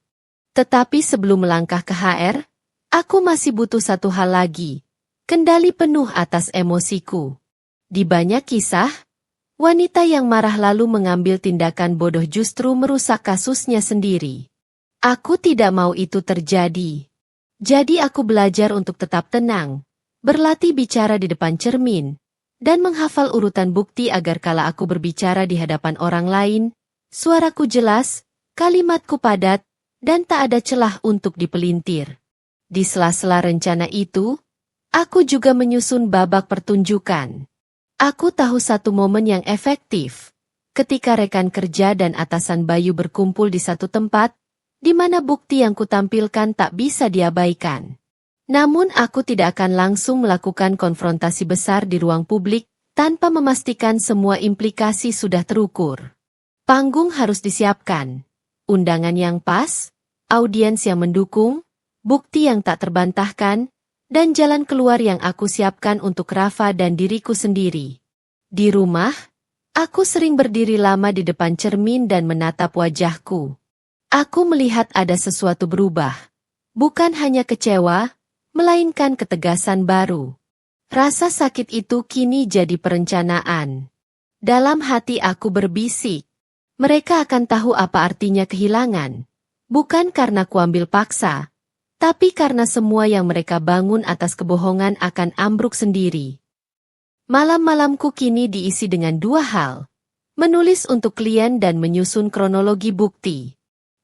Tetapi sebelum melangkah ke HR, aku masih butuh satu hal lagi. Kendali penuh atas emosiku. Di banyak kisah, wanita yang marah lalu mengambil tindakan bodoh justru merusak kasusnya sendiri. Aku tidak mau itu terjadi. Jadi aku belajar untuk tetap tenang, berlatih bicara di depan cermin, dan menghafal urutan bukti agar kala aku berbicara di hadapan orang lain, suaraku jelas, kalimatku padat, dan tak ada celah untuk dipelintir. Di sela-sela rencana itu, aku juga menyusun babak pertunjukan. Aku tahu satu momen yang efektif, ketika rekan kerja dan atasan Bayu berkumpul di satu tempat, di mana bukti yang kutampilkan tak bisa diabaikan. Namun aku tidak akan langsung melakukan konfrontasi besar di ruang publik, tanpa memastikan semua implikasi sudah terukur. Panggung harus disiapkan, undangan yang pas, audiens yang mendukung, bukti yang tak terbantahkan, dan jalan keluar yang aku siapkan untuk Rafa dan diriku sendiri. Di rumah, aku sering berdiri lama di depan cermin dan menatap wajahku. Aku melihat ada sesuatu berubah. Bukan hanya kecewa, melainkan ketegasan baru. Rasa sakit itu kini jadi perencanaan. Dalam hati aku berbisik, mereka akan tahu apa artinya kehilangan. Bukan karena kuambil paksa, tapi karena semua yang mereka bangun atas kebohongan akan ambruk sendiri. Malam-malamku kini diisi dengan dua hal. Menulis untuk klien dan menyusun kronologi bukti.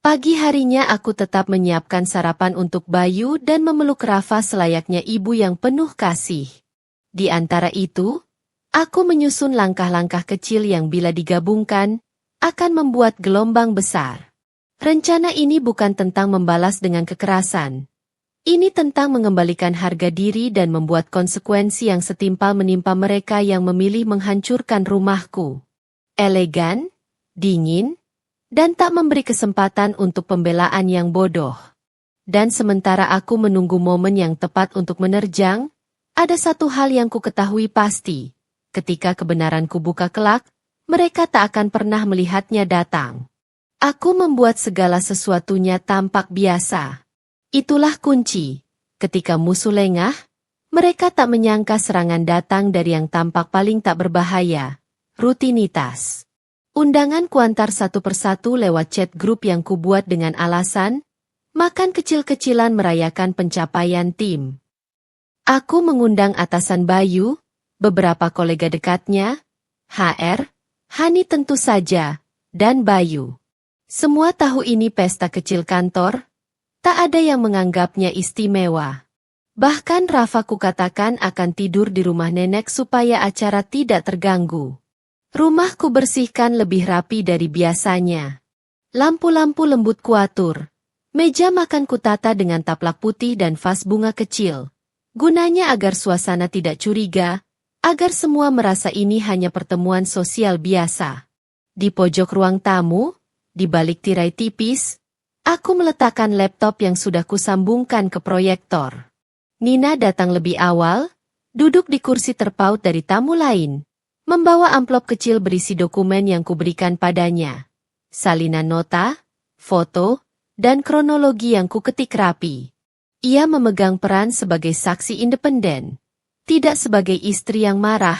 Pagi harinya aku tetap menyiapkan sarapan untuk Bayu dan memeluk Rafa selayaknya ibu yang penuh kasih. Di antara itu, aku menyusun langkah-langkah kecil yang bila digabungkan, akan membuat gelombang besar. Rencana ini bukan tentang membalas dengan kekerasan. Ini tentang mengembalikan harga diri dan membuat konsekuensi yang setimpal menimpa mereka yang memilih menghancurkan rumahku. Elegan, dingin, dan tak memberi kesempatan untuk pembelaan yang bodoh. Dan sementara aku menunggu momen yang tepat untuk menerjang, ada satu hal yang ku ketahui pasti. Ketika kebenaranku buka kelak, mereka tak akan pernah melihatnya datang. Aku membuat segala sesuatunya tampak biasa. Itulah kunci. Ketika musuh lengah, mereka tak menyangka serangan datang dari yang tampak paling tak berbahaya. Rutinitas. Undangan kuantar satu persatu lewat chat grup yang kubuat dengan alasan, makan kecil-kecilan merayakan pencapaian tim. Aku mengundang atasan Bayu, beberapa kolega dekatnya, HR, Hani tentu saja, dan Bayu. Semua tahu ini pesta kecil kantor, tak ada yang menganggapnya istimewa. Bahkan Rafa kukatakan akan tidur di rumah nenek supaya acara tidak terganggu. Rumahku bersihkan lebih rapi dari biasanya. Lampu-lampu lembut kuatur. Meja makan kutata dengan taplak putih dan vas bunga kecil. Gunanya agar suasana tidak curiga, agar semua merasa ini hanya pertemuan sosial biasa. Di pojok ruang tamu, di balik tirai tipis, aku meletakkan laptop yang sudah kusambungkan ke proyektor. Nina datang lebih awal, duduk di kursi terpaut dari tamu lain, membawa amplop kecil berisi dokumen yang kuberikan padanya. Salinan nota, foto, dan kronologi yang kuketik rapi. Ia memegang peran sebagai saksi independen, tidak sebagai istri yang marah,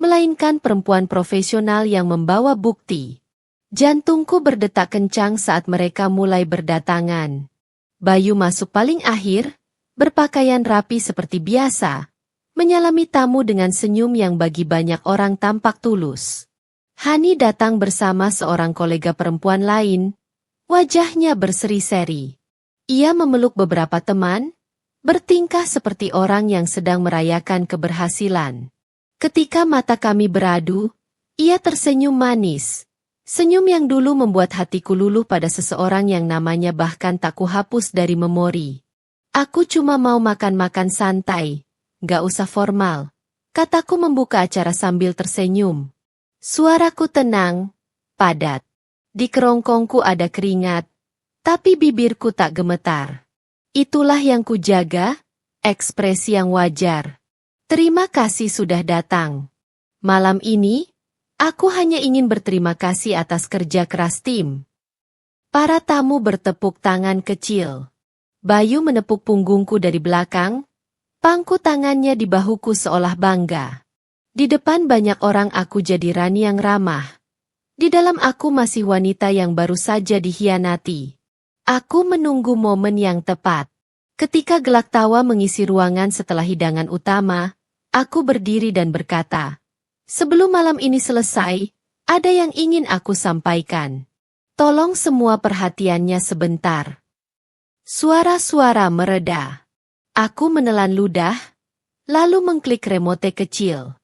melainkan perempuan profesional yang membawa bukti. Jantungku berdetak kencang saat mereka mulai berdatangan. Bayu masuk paling akhir, berpakaian rapi seperti biasa, menyalami tamu dengan senyum yang bagi banyak orang tampak tulus. Hani datang bersama seorang kolega perempuan lain, wajahnya berseri-seri. Ia memeluk beberapa teman, bertingkah seperti orang yang sedang merayakan keberhasilan. Ketika mata kami beradu, ia tersenyum manis. Senyum yang dulu membuat hatiku luluh pada seseorang yang namanya bahkan tak kuhapus dari memori. Aku cuma mau makan-makan santai, gak usah formal, kataku membuka acara sambil tersenyum. Suaraku tenang, padat. Di kerongkongku ada keringat, tapi bibirku tak gemetar. Itulah yang kujaga, ekspresi yang wajar. Terima kasih sudah datang. Malam ini, aku hanya ingin berterima kasih atas kerja keras tim. Para tamu bertepuk tangan kecil. Bayu menepuk punggungku dari belakang, pangku tangannya di bahuku seolah bangga. Di depan banyak orang aku jadi Rani yang ramah. Di dalam aku masih wanita yang baru saja dihianati. Aku menunggu momen yang tepat. Ketika gelak tawa mengisi ruangan setelah hidangan utama, aku berdiri dan berkata, "Sebelum malam ini selesai, ada yang ingin aku sampaikan. Tolong semua perhatiannya sebentar." Suara-suara mereda. Aku menelan ludah, lalu mengklik remote kecil.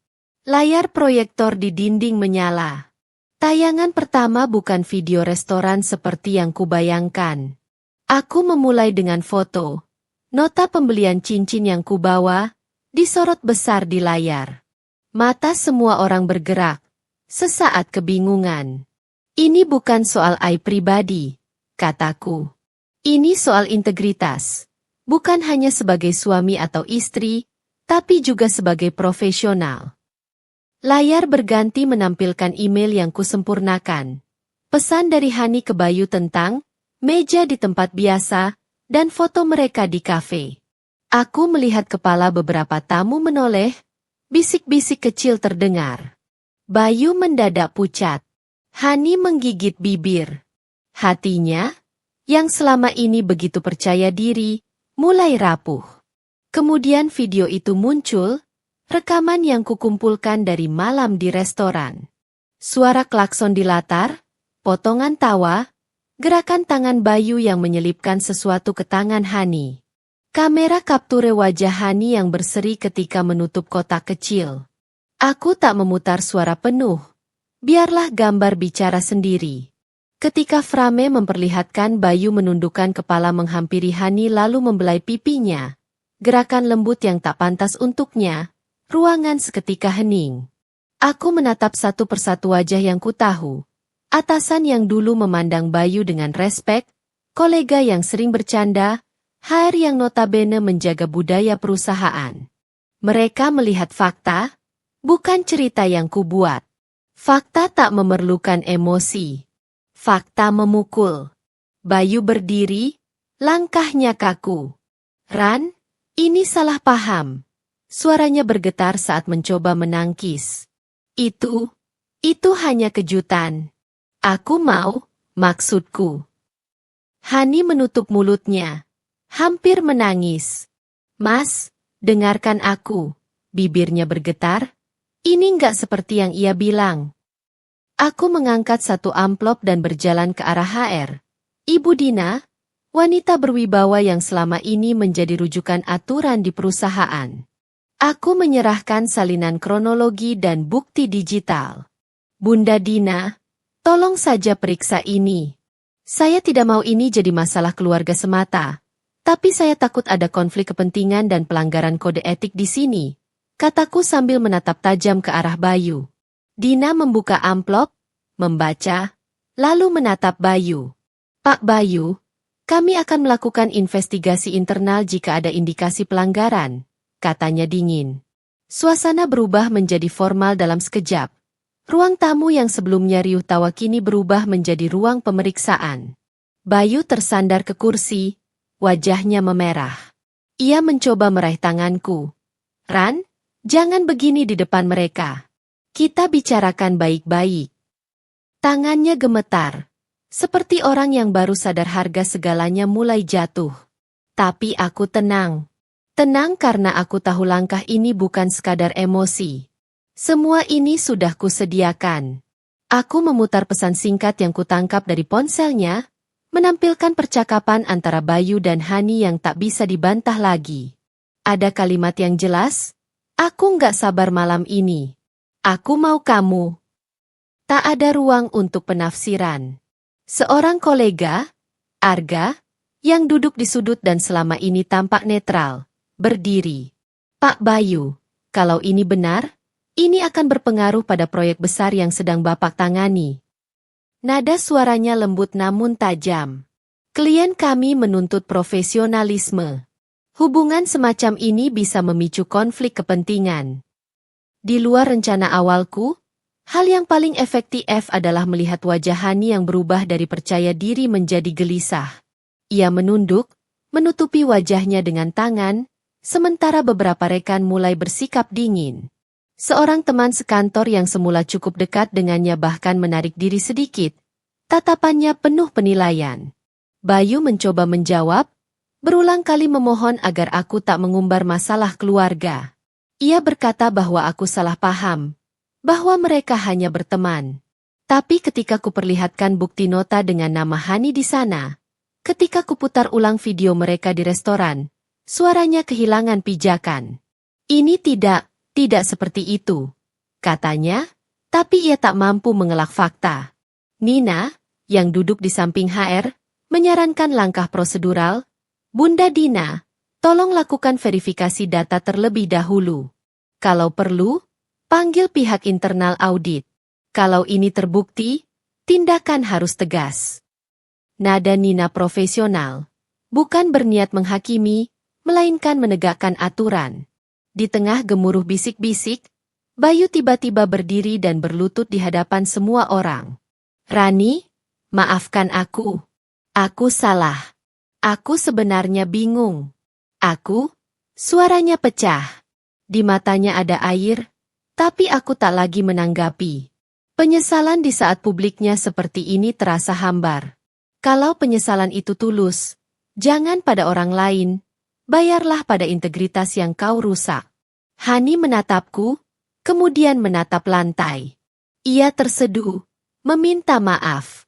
Layar proyektor di dinding menyala. Tayangan pertama bukan video restoran seperti yang kubayangkan. Aku memulai dengan foto. Nota pembelian cincin yang kubawa, disorot besar di layar. Mata semua orang bergerak. Sesaat kebingungan. Ini bukan soal aib pribadi, kataku. Ini soal integritas. Bukan hanya sebagai suami atau istri, tapi juga sebagai profesional. Layar berganti menampilkan email yang kusempurnakan. Pesan dari Hani ke Bayu tentang meja di tempat biasa dan foto mereka di kafe. Aku melihat kepala beberapa tamu menoleh, bisik-bisik kecil terdengar. Bayu mendadak pucat. Hani menggigit bibir. Hatinya, yang selama ini begitu percaya diri, mulai rapuh. Kemudian video itu muncul, rekaman yang kukumpulkan dari malam di restoran. Suara klakson di latar, potongan tawa, gerakan tangan Bayu yang menyelipkan sesuatu ke tangan Hani. Kamera kapture wajah Hani yang berseri ketika menutup kotak kecil. Aku tak memutar suara penuh. Biarlah gambar bicara sendiri. Ketika frame memperlihatkan Bayu menundukkan kepala menghampiri Hani lalu membelai pipinya, gerakan lembut yang tak pantas untuknya, ruangan seketika hening. Aku menatap satu persatu wajah yang kutahu. Atasan yang dulu memandang Bayu dengan respek, kolega yang sering bercanda, HR yang notabene menjaga budaya perusahaan. Mereka melihat fakta, bukan cerita yang kubuat. Fakta tak memerlukan emosi. Fakta memukul. Bayu berdiri, langkahnya kaku. "Ran, ini salah paham." Suaranya bergetar saat mencoba menangkis. Itu hanya kejutan. Aku mau, maksudku. Hani menutup mulutnya. Hampir menangis. "Mas, dengarkan aku." Bibirnya bergetar. Ini nggak seperti yang ia bilang. Aku mengangkat satu amplop dan berjalan ke arah HR. Ibu Dina, wanita berwibawa yang selama ini menjadi rujukan aturan di perusahaan. Aku menyerahkan salinan kronologi dan bukti digital. "Bunda Dina, tolong saja periksa ini. Saya tidak mau ini jadi masalah keluarga semata, tapi saya takut ada konflik kepentingan dan pelanggaran kode etik di sini," kataku sambil menatap tajam ke arah Bayu. Dina membuka amplop, membaca, lalu menatap Bayu. "Pak Bayu, kami akan melakukan investigasi internal jika ada indikasi pelanggaran," katanya dingin. Suasana berubah menjadi formal dalam sekejap. Ruang tamu yang sebelumnya riuh tawa kini berubah menjadi ruang pemeriksaan. Bayu tersandar ke kursi, wajahnya memerah. Ia mencoba meraih tanganku. "Ran, jangan begini di depan mereka. Kita bicarakan baik-baik." Tangannya gemetar, seperti orang yang baru sadar harga segalanya mulai jatuh. Tapi aku tenang. Tenang karena aku tahu langkah ini bukan sekadar emosi. Semua ini sudah kusediakan. Aku memutar pesan singkat yang kutangkap dari ponselnya, menampilkan percakapan antara Bayu dan Hani yang tak bisa dibantah lagi. Ada kalimat yang jelas, "Aku nggak sabar malam ini. Aku mau kamu." Tak ada ruang untuk penafsiran. Seorang kolega, Arga, yang duduk di sudut dan selama ini tampak netral, berdiri. "Pak Bayu, kalau ini benar, ini akan berpengaruh pada proyek besar yang sedang Bapak tangani." Nada suaranya lembut namun tajam. Klien kami menuntut profesionalisme. Hubungan semacam ini bisa memicu konflik kepentingan. Di luar rencana awalku, hal yang paling efektif adalah melihat wajah Hani yang berubah dari percaya diri menjadi gelisah. Ia menunduk, menutupi wajahnya dengan tangan, sementara beberapa rekan mulai bersikap dingin. Seorang teman sekantor yang semula cukup dekat dengannya bahkan menarik diri sedikit. Tatapannya penuh penilaian. Bayu mencoba menjawab, berulang kali memohon agar aku tak mengumbar masalah keluarga. Ia berkata bahwa aku salah paham, bahwa mereka hanya berteman. Tapi ketika kuperlihatkan bukti nota dengan nama Hani di sana, ketika kuputar ulang video mereka di restoran, suaranya kehilangan pijakan. Ini tidak seperti itu, katanya, tapi ia tak mampu mengelak fakta. Nina, yang duduk di samping HR, menyarankan langkah prosedural. Bunda Dina, tolong lakukan verifikasi data terlebih dahulu. Kalau perlu, panggil pihak internal audit. Kalau ini terbukti, tindakan harus tegas. Nada Nina profesional, bukan berniat menghakimi, melainkan menegakkan aturan. Di tengah gemuruh bisik-bisik, Bayu tiba-tiba berdiri dan berlutut di hadapan semua orang. Rani, maafkan aku. Aku salah. Aku sebenarnya bingung. Suaranya pecah. Di matanya ada air, tapi aku tak lagi menanggapi. Penyesalan di saat publiknya seperti ini terasa hambar. Kalau penyesalan itu tulus, jangan pada orang lain, bayarlah pada integritas yang kau rusak. Hani menatapku, kemudian menatap lantai. Ia terseduh, meminta maaf.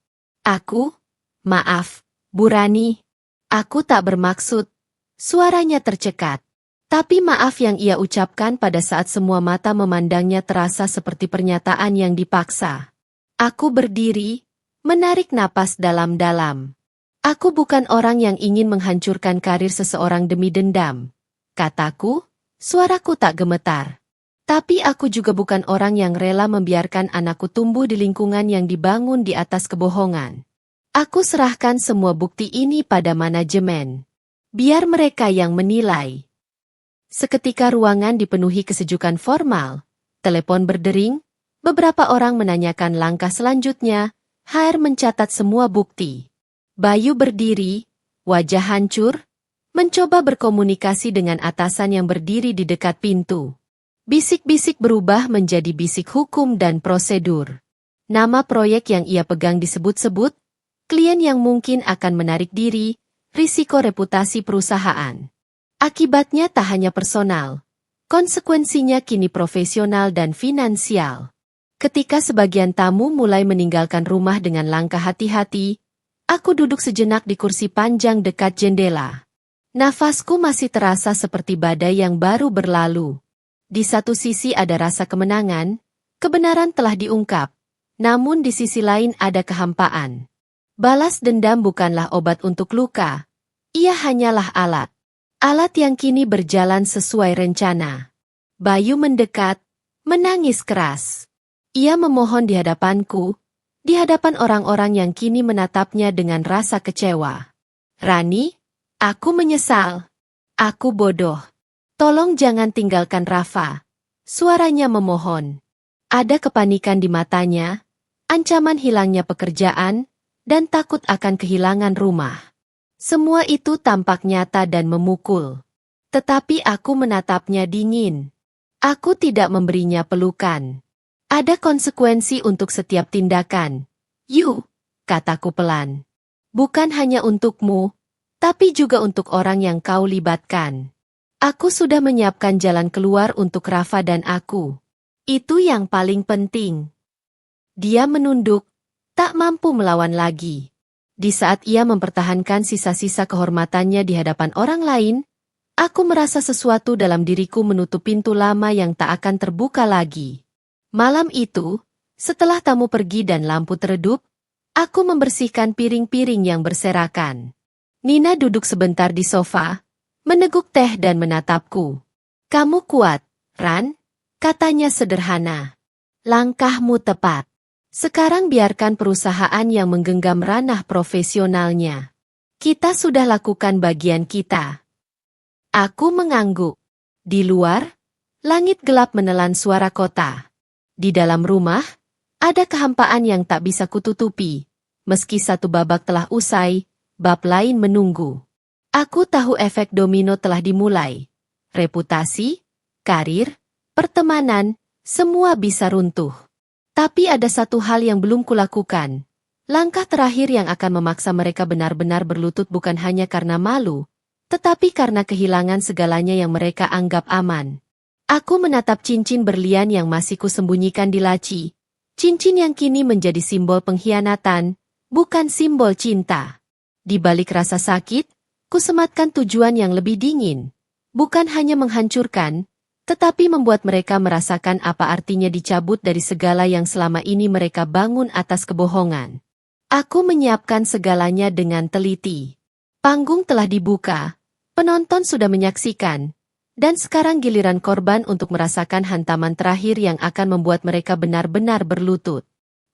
Maaf, Bu Rani. Aku tak bermaksud. Suaranya tercekat. Tapi maaf yang ia ucapkan pada saat semua mata memandangnya terasa seperti pernyataan yang dipaksa. Aku berdiri, menarik napas dalam-dalam. Aku bukan orang yang ingin menghancurkan karir seseorang demi dendam. Kataku, suaraku tak gemetar. Tapi aku juga bukan orang yang rela membiarkan anakku tumbuh di lingkungan yang dibangun di atas kebohongan. Aku serahkan semua bukti ini pada manajemen. Biar mereka yang menilai. Seketika ruangan dipenuhi kesejukan formal. Telepon berdering, beberapa orang menanyakan langkah selanjutnya. HR mencatat semua bukti. Bayu berdiri, wajah hancur, mencoba berkomunikasi dengan atasan yang berdiri di dekat pintu. Bisik-bisik berubah menjadi bisik hukum dan prosedur. Nama proyek yang ia pegang disebut-sebut, klien yang mungkin akan menarik diri, risiko reputasi perusahaan. Akibatnya tak hanya personal, konsekuensinya kini profesional dan finansial. Ketika sebagian tamu mulai meninggalkan rumah dengan langkah hati-hati, aku duduk sejenak di kursi panjang dekat jendela. Nafasku masih terasa seperti badai yang baru berlalu. Di satu sisi ada rasa kemenangan, kebenaran telah diungkap, namun di sisi lain ada kehampaan. Balas dendam bukanlah obat untuk luka, ia hanyalah alat. Alat yang kini berjalan sesuai rencana. Bayu mendekat, menangis keras. Ia memohon di hadapanku, di hadapan orang-orang yang kini menatapnya dengan rasa kecewa. Rani, aku menyesal. Aku bodoh. Tolong jangan tinggalkan Rafa. Suaranya memohon. Ada kepanikan di matanya, ancaman hilangnya pekerjaan, dan takut akan kehilangan rumah. Semua itu tampak nyata dan memukul. Tetapi aku menatapnya dingin. Aku tidak memberinya pelukan. Ada konsekuensi untuk setiap tindakan. Kataku pelan. Bukan hanya untukmu, tapi juga untuk orang yang kau libatkan. Aku sudah menyiapkan jalan keluar untuk Rafa dan aku. Itu yang paling penting. Dia menunduk, tak mampu melawan lagi. Di saat ia mempertahankan sisa-sisa kehormatannya di hadapan orang lain, aku merasa sesuatu dalam diriku menutup pintu lama yang tak akan terbuka lagi. Malam itu, setelah tamu pergi dan lampu teredup, aku membersihkan piring-piring yang berserakan. Nina duduk sebentar di sofa, meneguk teh dan menatapku. Kamu kuat, Ran? Katanya sederhana. Langkahmu tepat. Sekarang biarkan perusahaan yang menggenggam ranah profesionalnya. Kita sudah lakukan bagian kita. Aku mengangguk. Di luar, langit gelap menelan suara kota. Di dalam rumah, ada kehampaan yang tak bisa kututupi. Meski satu babak telah usai, bab lain menunggu. Aku tahu efek domino telah dimulai. Reputasi, karir, pertemanan, semua bisa runtuh. Tapi ada satu hal yang belum kulakukan. Langkah terakhir yang akan memaksa mereka benar-benar berlutut bukan hanya karena malu, tetapi karena kehilangan segalanya yang mereka anggap aman. Aku menatap cincin berlian yang masih kusembunyikan di laci. Cincin yang kini menjadi simbol pengkhianatan, bukan simbol cinta. Di balik rasa sakit, kusematkan tujuan yang lebih dingin. Bukan hanya menghancurkan, tetapi membuat mereka merasakan apa artinya dicabut dari segala yang selama ini mereka bangun atas kebohongan. Aku menyiapkan segalanya dengan teliti. Panggung telah dibuka, penonton sudah menyaksikan, dan sekarang giliran korban untuk merasakan hantaman terakhir yang akan membuat mereka benar-benar berlutut.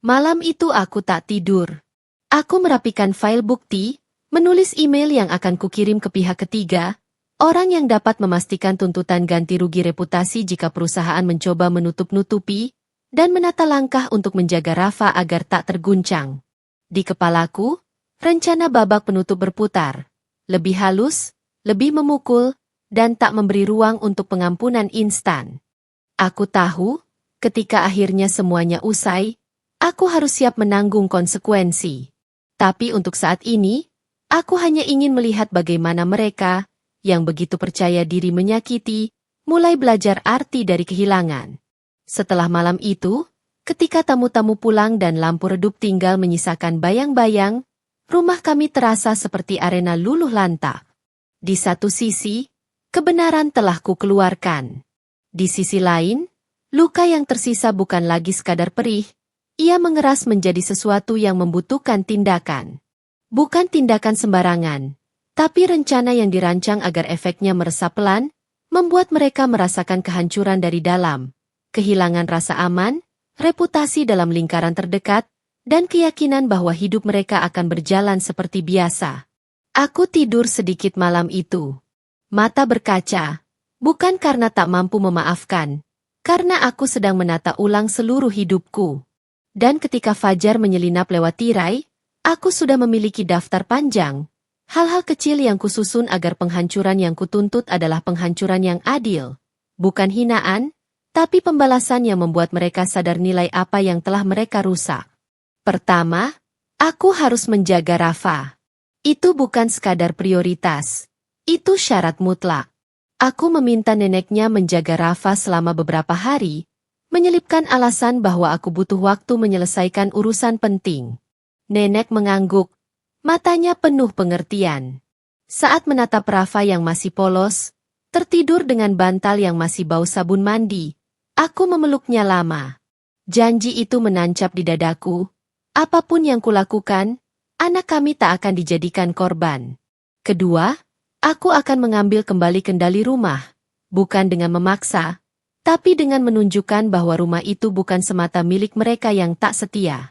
Malam itu aku tak tidur. Aku merapikan file bukti, menulis email yang akan kukirim ke pihak ketiga, orang yang dapat memastikan tuntutan ganti rugi reputasi jika perusahaan mencoba menutup-nutupi, dan menata langkah untuk menjaga Rafa agar tak terguncang. Di kepalaku, rencana babak penutup berputar. Lebih halus, lebih memukul, dan tak memberi ruang untuk pengampunan instan. Aku tahu, ketika akhirnya semuanya usai, aku harus siap menanggung konsekuensi. Tapi untuk saat ini, aku hanya ingin melihat bagaimana mereka, yang begitu percaya diri menyakiti, mulai belajar arti dari kehilangan. Setelah malam itu, ketika tamu-tamu pulang dan lampu redup tinggal menyisakan bayang-bayang, rumah kami terasa seperti arena luluh lantak. Di satu sisi, kebenaran telah kukeluarkan. Di sisi lain, luka yang tersisa bukan lagi sekadar perih, ia mengeras menjadi sesuatu yang membutuhkan tindakan. Bukan tindakan sembarangan, tapi rencana yang dirancang agar efeknya meresap pelan, membuat mereka merasakan kehancuran dari dalam, kehilangan rasa aman, reputasi dalam lingkaran terdekat, dan keyakinan bahwa hidup mereka akan berjalan seperti biasa. Aku tidur sedikit malam itu. Mata berkaca, bukan karena tak mampu memaafkan, karena aku sedang menata ulang seluruh hidupku. Dan ketika fajar menyelinap lewat tirai, aku sudah memiliki daftar panjang. Hal-hal kecil yang kususun agar penghancuran yang kutuntut adalah penghancuran yang adil. Bukan hinaan, tapi pembalasan yang membuat mereka sadar nilai apa yang telah mereka rusak. Pertama, aku harus menjaga Rafa. Itu bukan sekadar prioritas. Itu syarat mutlak. Aku meminta neneknya menjaga Rafa selama beberapa hari, menyelipkan alasan bahwa aku butuh waktu menyelesaikan urusan penting. Nenek mengangguk, matanya penuh pengertian. Saat menatap Rafa yang masih polos, tertidur dengan bantal yang masih bau sabun mandi, aku memeluknya lama. Janji itu menancap di dadaku. Apapun yang kulakukan, anak kami tak akan dijadikan korban. Kedua, aku akan mengambil kembali kendali rumah, bukan dengan memaksa, tapi dengan menunjukkan bahwa rumah itu bukan semata milik mereka yang tak setia.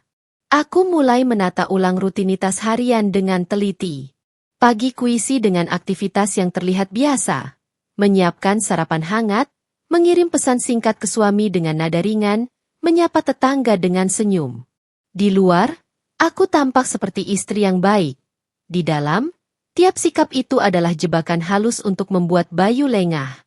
Aku mulai menata ulang rutinitas harian dengan teliti. Pagi kuisi dengan aktivitas yang terlihat biasa, menyiapkan sarapan hangat, mengirim pesan singkat ke suami dengan nada ringan, menyapa tetangga dengan senyum. Di luar, aku tampak seperti istri yang baik. Di dalam, tiap sikap itu adalah jebakan halus untuk membuat Bayu lengah.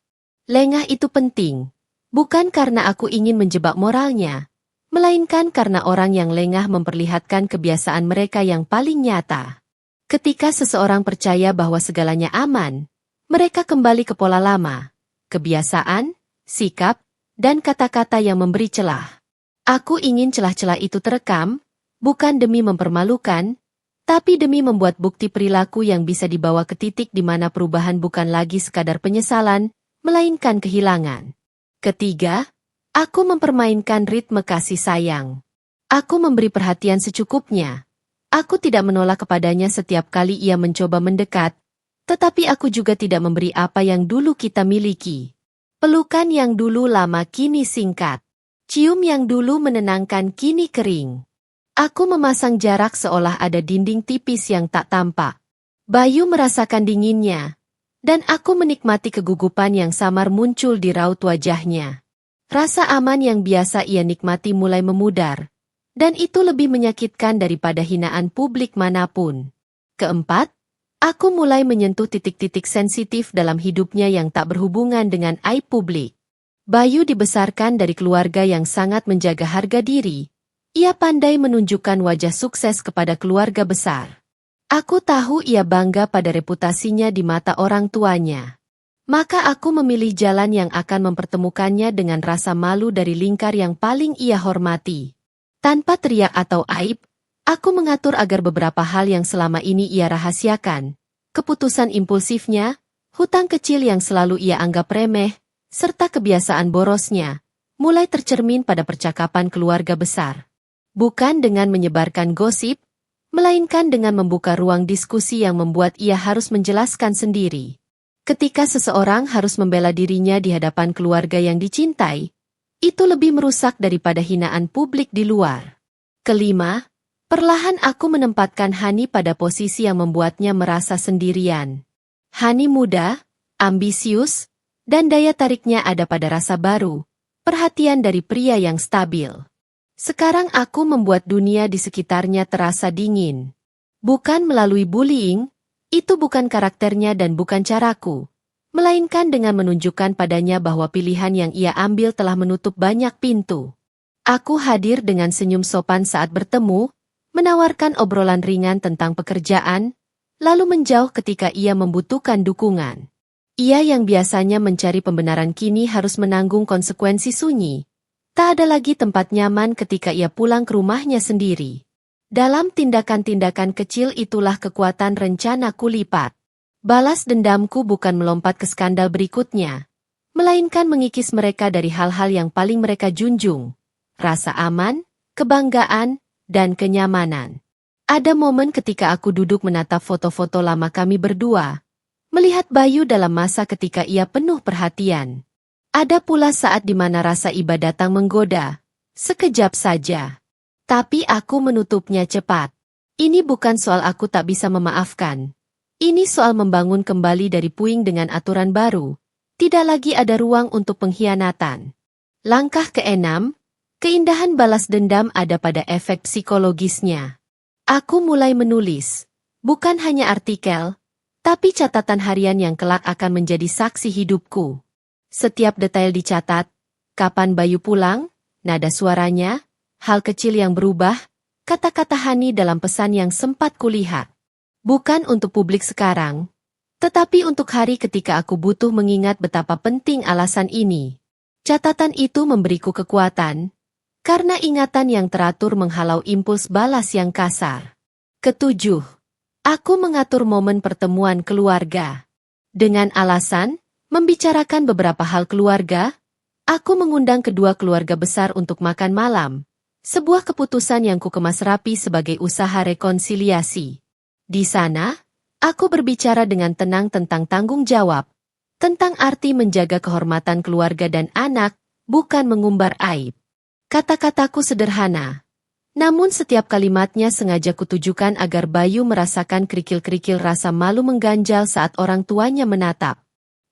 Lengah itu penting, bukan karena aku ingin menjebak moralnya, melainkan karena orang yang lengah memperlihatkan kebiasaan mereka yang paling nyata. Ketika seseorang percaya bahwa segalanya aman, mereka kembali ke pola lama, kebiasaan, sikap, dan kata-kata yang memberi celah. Aku ingin celah-celah itu terekam, bukan demi mempermalukan, tapi demi membuat bukti perilaku yang bisa dibawa ke titik di mana perubahan bukan lagi sekadar penyesalan, melainkan kehilangan. Ketiga, aku mempermainkan ritme kasih sayang. Aku memberi perhatian secukupnya. Aku tidak menolak kepadanya setiap kali ia mencoba mendekat, tetapi aku juga tidak memberi apa yang dulu kita miliki. Pelukan yang dulu lama kini singkat. Cium yang dulu menenangkan kini kering. Aku memasang jarak seolah ada dinding tipis yang tak tampak. Bayu merasakan dinginnya, dan aku menikmati kegugupan yang samar muncul di raut wajahnya. Rasa aman yang biasa ia nikmati mulai memudar, dan itu lebih menyakitkan daripada hinaan publik manapun. Keempat, aku mulai menyentuh titik-titik sensitif dalam hidupnya yang tak berhubungan dengan aib publik. Bayu dibesarkan dari keluarga yang sangat menjaga harga diri. Ia pandai menunjukkan wajah sukses kepada keluarga besar. Aku tahu ia bangga pada reputasinya di mata orang tuanya. Maka aku memilih jalan yang akan mempertemukannya dengan rasa malu dari lingkar yang paling ia hormati. Tanpa teriak atau aib, aku mengatur agar beberapa hal yang selama ini ia rahasiakan, keputusan impulsifnya, hutang kecil yang selalu ia anggap remeh, serta kebiasaan borosnya, mulai tercermin pada percakapan keluarga besar. Bukan dengan menyebarkan gosip, melainkan dengan membuka ruang diskusi yang membuat ia harus menjelaskan sendiri. Ketika seseorang harus membela dirinya di hadapan keluarga yang dicintai, itu lebih merusak daripada hinaan publik di luar. Kelima, perlahan aku menempatkan Hani pada posisi yang membuatnya merasa sendirian. Hani muda, ambisius, dan daya tariknya ada pada rasa baru, perhatian dari pria yang stabil. Sekarang aku membuat dunia di sekitarnya terasa dingin. Bukan melalui bullying, itu bukan karakternya dan bukan caraku, melainkan dengan menunjukkan padanya bahwa pilihan yang ia ambil telah menutup banyak pintu. Aku hadir dengan senyum sopan saat bertemu, menawarkan obrolan ringan tentang pekerjaan, lalu menjauh ketika ia membutuhkan dukungan. Ia yang biasanya mencari pembenaran kini harus menanggung konsekuensi sunyi. Tak ada lagi tempat nyaman ketika ia pulang ke rumahnya sendiri. Dalam tindakan-tindakan kecil itulah kekuatan rencanaku lipat. Balas dendamku bukan melompat ke skandal berikutnya, melainkan mengikis mereka dari hal-hal yang paling mereka junjung. Rasa aman, kebanggaan, dan kenyamanan. Ada momen ketika aku duduk menatap foto-foto lama kami berdua, melihat Bayu dalam masa ketika ia penuh perhatian. Ada pula saat di mana rasa iba datang menggoda, sekejap saja. Tapi aku menutupnya cepat. Ini bukan soal aku tak bisa memaafkan. Ini soal membangun kembali dari puing dengan aturan baru. Tidak lagi ada ruang untuk pengkhianatan. Langkah keenam, keindahan balas dendam ada pada efek psikologisnya. Aku mulai menulis, bukan hanya artikel, tapi catatan harian yang kelak akan menjadi saksi hidupku. Setiap detail dicatat, kapan Bayu pulang, nada suaranya, hal kecil yang berubah, kata-kata Hani dalam pesan yang sempat kulihat. Bukan untuk publik sekarang, tetapi untuk hari ketika aku butuh mengingat betapa penting alasan ini. Catatan itu memberiku kekuatan, karena ingatan yang teratur menghalau impuls balas yang kasar. Ketujuh, aku mengatur momen pertemuan keluarga. Dengan alasan, membicarakan beberapa hal keluarga, aku mengundang kedua keluarga besar untuk makan malam, sebuah keputusan yang kukemas rapi sebagai usaha rekonsiliasi. Di sana, aku berbicara dengan tenang tentang tanggung jawab, tentang arti menjaga kehormatan keluarga dan anak, bukan mengumbar aib. Kata-kataku sederhana, namun setiap kalimatnya sengaja kutujukan agar Bayu merasakan kerikil-kerikil rasa malu mengganjal saat orang tuanya menatap.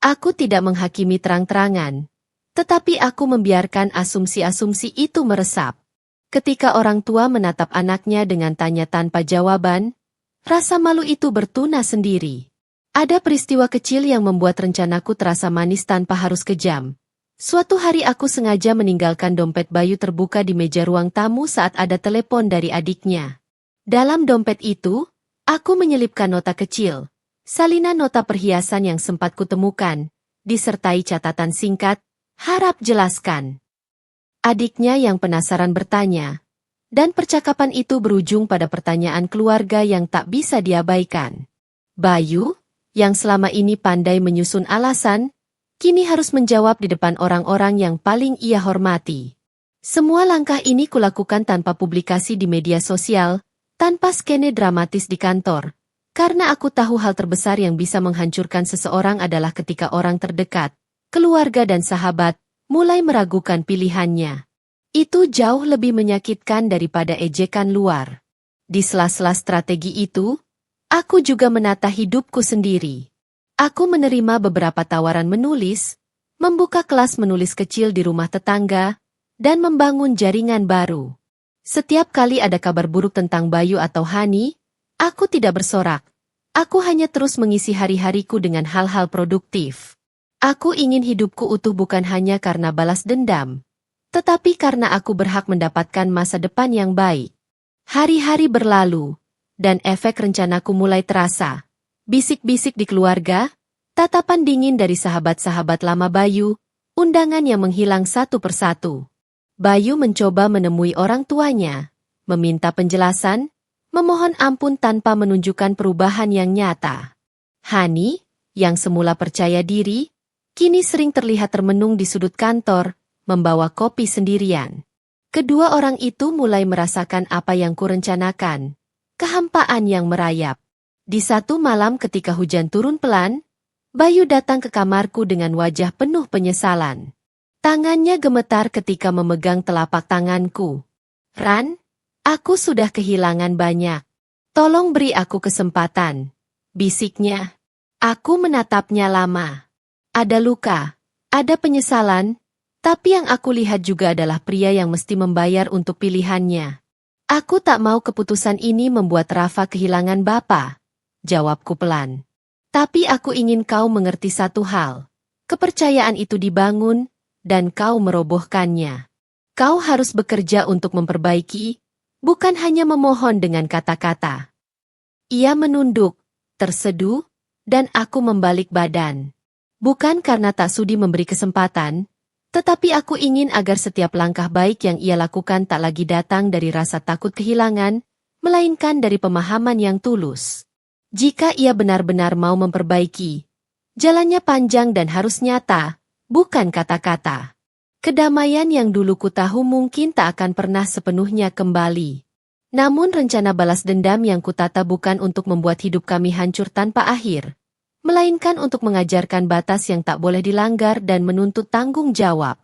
Aku tidak menghakimi terang-terangan, tetapi aku membiarkan asumsi-asumsi itu meresap. Ketika orang tua menatap anaknya dengan tanya tanpa jawaban, rasa malu itu bertunas sendiri. Ada peristiwa kecil yang membuat rencanaku terasa manis tanpa harus kejam. Suatu hari aku sengaja meninggalkan dompet Bayu terbuka di meja ruang tamu saat ada telepon dari adiknya. Dalam dompet itu, aku menyelipkan nota kecil. Salinan nota perhiasan yang sempat kutemukan, disertai catatan singkat, harap jelaskan. Adiknya yang penasaran bertanya, dan percakapan itu berujung pada pertanyaan keluarga yang tak bisa diabaikan. Bayu, yang selama ini pandai menyusun alasan, kini harus menjawab di depan orang-orang yang paling ia hormati. Semua langkah ini kulakukan tanpa publikasi di media sosial, tanpa skene dramatis di kantor. Karena aku tahu hal terbesar yang bisa menghancurkan seseorang adalah ketika orang terdekat, keluarga dan sahabat, mulai meragukan pilihannya. Itu jauh lebih menyakitkan daripada ejekan luar. Di sela-sela strategi itu, aku juga menata hidupku sendiri. Aku menerima beberapa tawaran menulis, membuka kelas menulis kecil di rumah tetangga, dan membangun jaringan baru. Setiap kali ada kabar buruk tentang Bayu atau Hani, aku tidak bersorak. Aku hanya terus mengisi hari-hariku dengan hal-hal produktif. Aku ingin hidupku utuh bukan hanya karena balas dendam, tetapi karena aku berhak mendapatkan masa depan yang baik. Hari-hari berlalu, dan efek rencanaku mulai terasa. Bisik-bisik di keluarga, tatapan dingin dari sahabat-sahabat lama Bayu, undangan yang menghilang satu persatu. Bayu mencoba menemui orang tuanya, meminta penjelasan, memohon ampun tanpa menunjukkan perubahan yang nyata. Hani, yang semula percaya diri, kini sering terlihat termenung di sudut kantor, membawa kopi sendirian. Kedua orang itu mulai merasakan apa yang kurencanakan, kehampaan yang merayap. Di satu malam ketika hujan turun pelan, Bayu datang ke kamarku dengan wajah penuh penyesalan. Tangannya gemetar ketika memegang telapak tanganku. "Ran, aku sudah kehilangan banyak. Tolong beri aku kesempatan," bisiknya. Aku menatapnya lama. Ada luka, ada penyesalan, tapi yang aku lihat juga adalah pria yang mesti membayar untuk pilihannya. "Aku tak mau keputusan ini membuat Rafa kehilangan bapa," jawabku pelan. "Tapi aku ingin kau mengerti satu hal. Kepercayaan itu dibangun, dan kau merobohkannya. Kau harus bekerja untuk memperbaiki, bukan hanya memohon dengan kata-kata." Ia menunduk, terseduh, dan aku membalik badan. Bukan karena tak sudi memberi kesempatan, tetapi aku ingin agar setiap langkah baik yang ia lakukan tak lagi datang dari rasa takut kehilangan, melainkan dari pemahaman yang tulus. Jika ia benar-benar mau memperbaiki, jalannya panjang dan harus nyata, bukan kata-kata. Kedamaian yang dulu ku tahu mungkin tak akan pernah sepenuhnya kembali. Namun rencana balas dendam yang kutata bukan untuk membuat hidup kami hancur tanpa akhir, melainkan untuk mengajarkan batas yang tak boleh dilanggar dan menuntut tanggung jawab.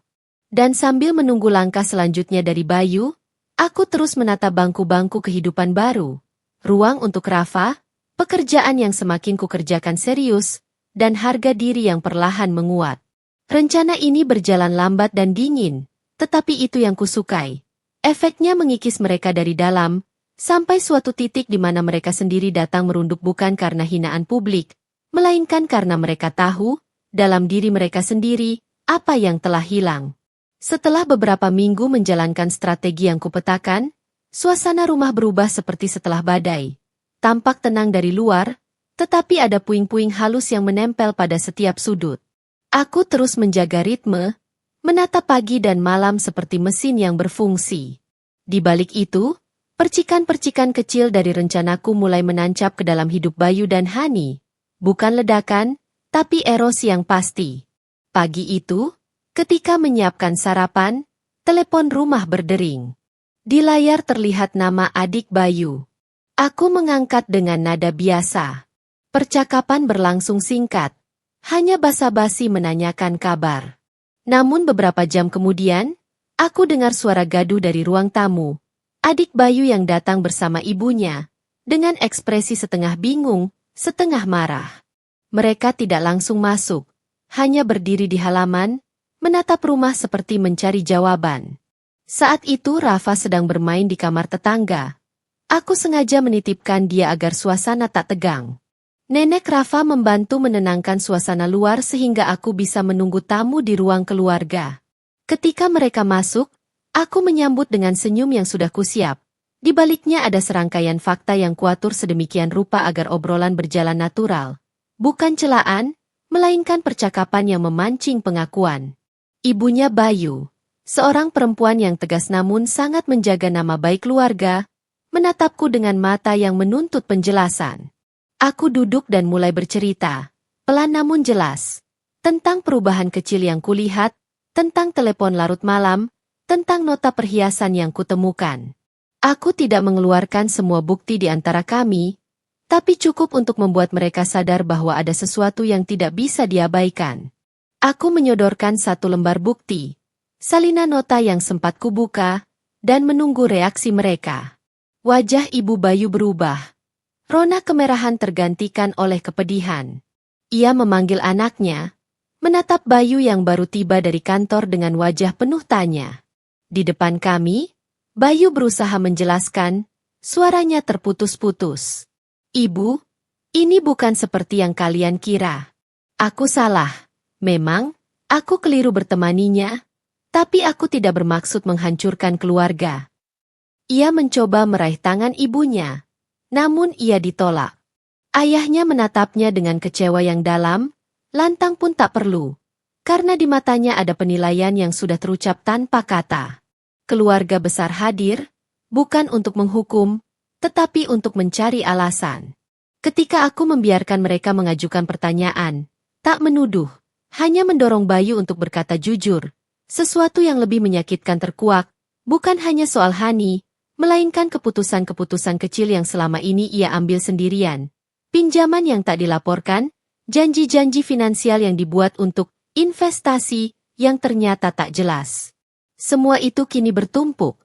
Dan sambil menunggu langkah selanjutnya dari Bayu, aku terus menata bangku-bangku kehidupan baru. Ruang untuk Rafa, pekerjaan yang semakin kukerjakan serius, dan harga diri yang perlahan menguat. Rencana ini berjalan lambat dan dingin, tetapi itu yang kusukai. Efeknya mengikis mereka dari dalam, sampai suatu titik di mana mereka sendiri datang merunduk bukan karena hinaan publik, melainkan karena mereka tahu, dalam diri mereka sendiri, apa yang telah hilang. Setelah beberapa minggu menjalankan strategi yang kupetakan, suasana rumah berubah seperti setelah badai. Tampak tenang dari luar, tetapi ada puing-puing halus yang menempel pada setiap sudut. Aku terus menjaga ritme, menata pagi dan malam seperti mesin yang berfungsi. Di balik itu, percikan-percikan kecil dari rencanaku mulai menancap ke dalam hidup Bayu dan Hani. Bukan ledakan, tapi erosi yang pasti. Pagi itu, ketika menyiapkan sarapan, telepon rumah berdering. Di layar terlihat nama adik Bayu. Aku mengangkat dengan nada biasa. Percakapan berlangsung singkat, hanya basa-basi menanyakan kabar. Namun beberapa jam kemudian, aku dengar suara gaduh dari ruang tamu. Adik Bayu yang datang bersama ibunya, dengan ekspresi setengah bingung, setengah marah. Mereka tidak langsung masuk, hanya berdiri di halaman, menatap rumah seperti mencari jawaban. Saat itu Rafa sedang bermain di kamar tetangga. Aku sengaja menitipkan dia agar suasana tak tegang. Nenek Rafa membantu menenangkan suasana luar sehingga aku bisa menunggu tamu di ruang keluarga. Ketika mereka masuk, aku menyambut dengan senyum yang sudah kusiap. Di baliknya ada serangkaian fakta yang kuatur sedemikian rupa agar obrolan berjalan natural. Bukan celaan, melainkan percakapan yang memancing pengakuan. Ibunya Bayu, seorang perempuan yang tegas namun sangat menjaga nama baik keluarga, menatapku dengan mata yang menuntut penjelasan. Aku duduk dan mulai bercerita, pelan namun jelas, tentang perubahan kecil yang kulihat, tentang telepon larut malam, tentang nota perhiasan yang kutemukan. Aku tidak mengeluarkan semua bukti di antara kami, tapi cukup untuk membuat mereka sadar bahwa ada sesuatu yang tidak bisa diabaikan. Aku menyodorkan satu lembar bukti, salinan nota yang sempat kubuka, dan menunggu reaksi mereka. Wajah Ibu Bayu berubah. Rona kemerahan tergantikan oleh kepedihan. Ia memanggil anaknya, menatap Bayu yang baru tiba dari kantor dengan wajah penuh tanya. Di depan kami, Bayu berusaha menjelaskan, suaranya terputus-putus. Ibu, ini bukan seperti yang kalian kira. Aku salah. Memang, aku keliru bertemaninya, tapi aku tidak bermaksud menghancurkan keluarga. Ia mencoba meraih tangan ibunya, namun ia ditolak. Ayahnya menatapnya dengan kecewa yang dalam, lantang pun tak perlu, karena di matanya ada penilaian yang sudah terucap tanpa kata. Keluarga besar hadir, bukan untuk menghukum, tetapi untuk mencari alasan. Ketika aku membiarkan mereka mengajukan pertanyaan, tak menuduh, hanya mendorong Bayu untuk berkata jujur, sesuatu yang lebih menyakitkan terkuak, bukan hanya soal Hani, melainkan keputusan-keputusan kecil yang selama ini ia ambil sendirian. Pinjaman yang tak dilaporkan, janji-janji finansial yang dibuat untuk investasi yang ternyata tak jelas. Semua itu kini bertumpuk.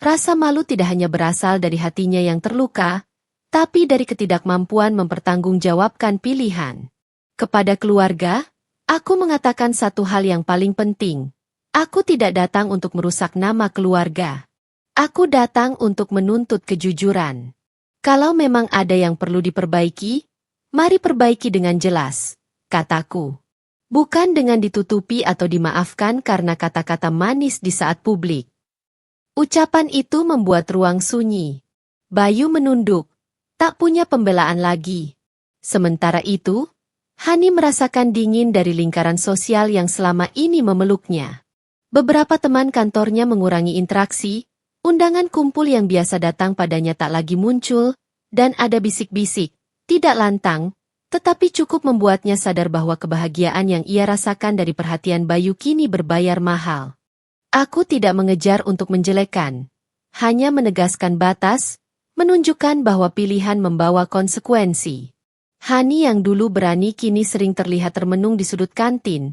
Rasa malu tidak hanya berasal dari hatinya yang terluka, tapi dari ketidakmampuan mempertanggungjawabkan pilihan. Kepada keluarga, aku mengatakan satu hal yang paling penting. Aku tidak datang untuk merusak nama keluarga. Aku datang untuk menuntut kejujuran. Kalau memang ada yang perlu diperbaiki, mari perbaiki dengan jelas, kataku. Bukan dengan ditutupi atau dimaafkan karena kata-kata manis di saat publik. Ucapan itu membuat ruang sunyi. Bayu menunduk, tak punya pembelaan lagi. Sementara itu, Hani merasakan dingin dari lingkaran sosial yang selama ini memeluknya. Beberapa teman kantornya mengurangi interaksi, undangan kumpul yang biasa datang padanya tak lagi muncul, dan ada bisik-bisik, tidak lantang, tetapi cukup membuatnya sadar bahwa kebahagiaan yang ia rasakan dari perhatian Bayu kini berbayar mahal. Aku tidak mengejar untuk menjelekkan, hanya menegaskan batas, menunjukkan bahwa pilihan membawa konsekuensi. Hani yang dulu berani kini sering terlihat termenung di sudut kantin.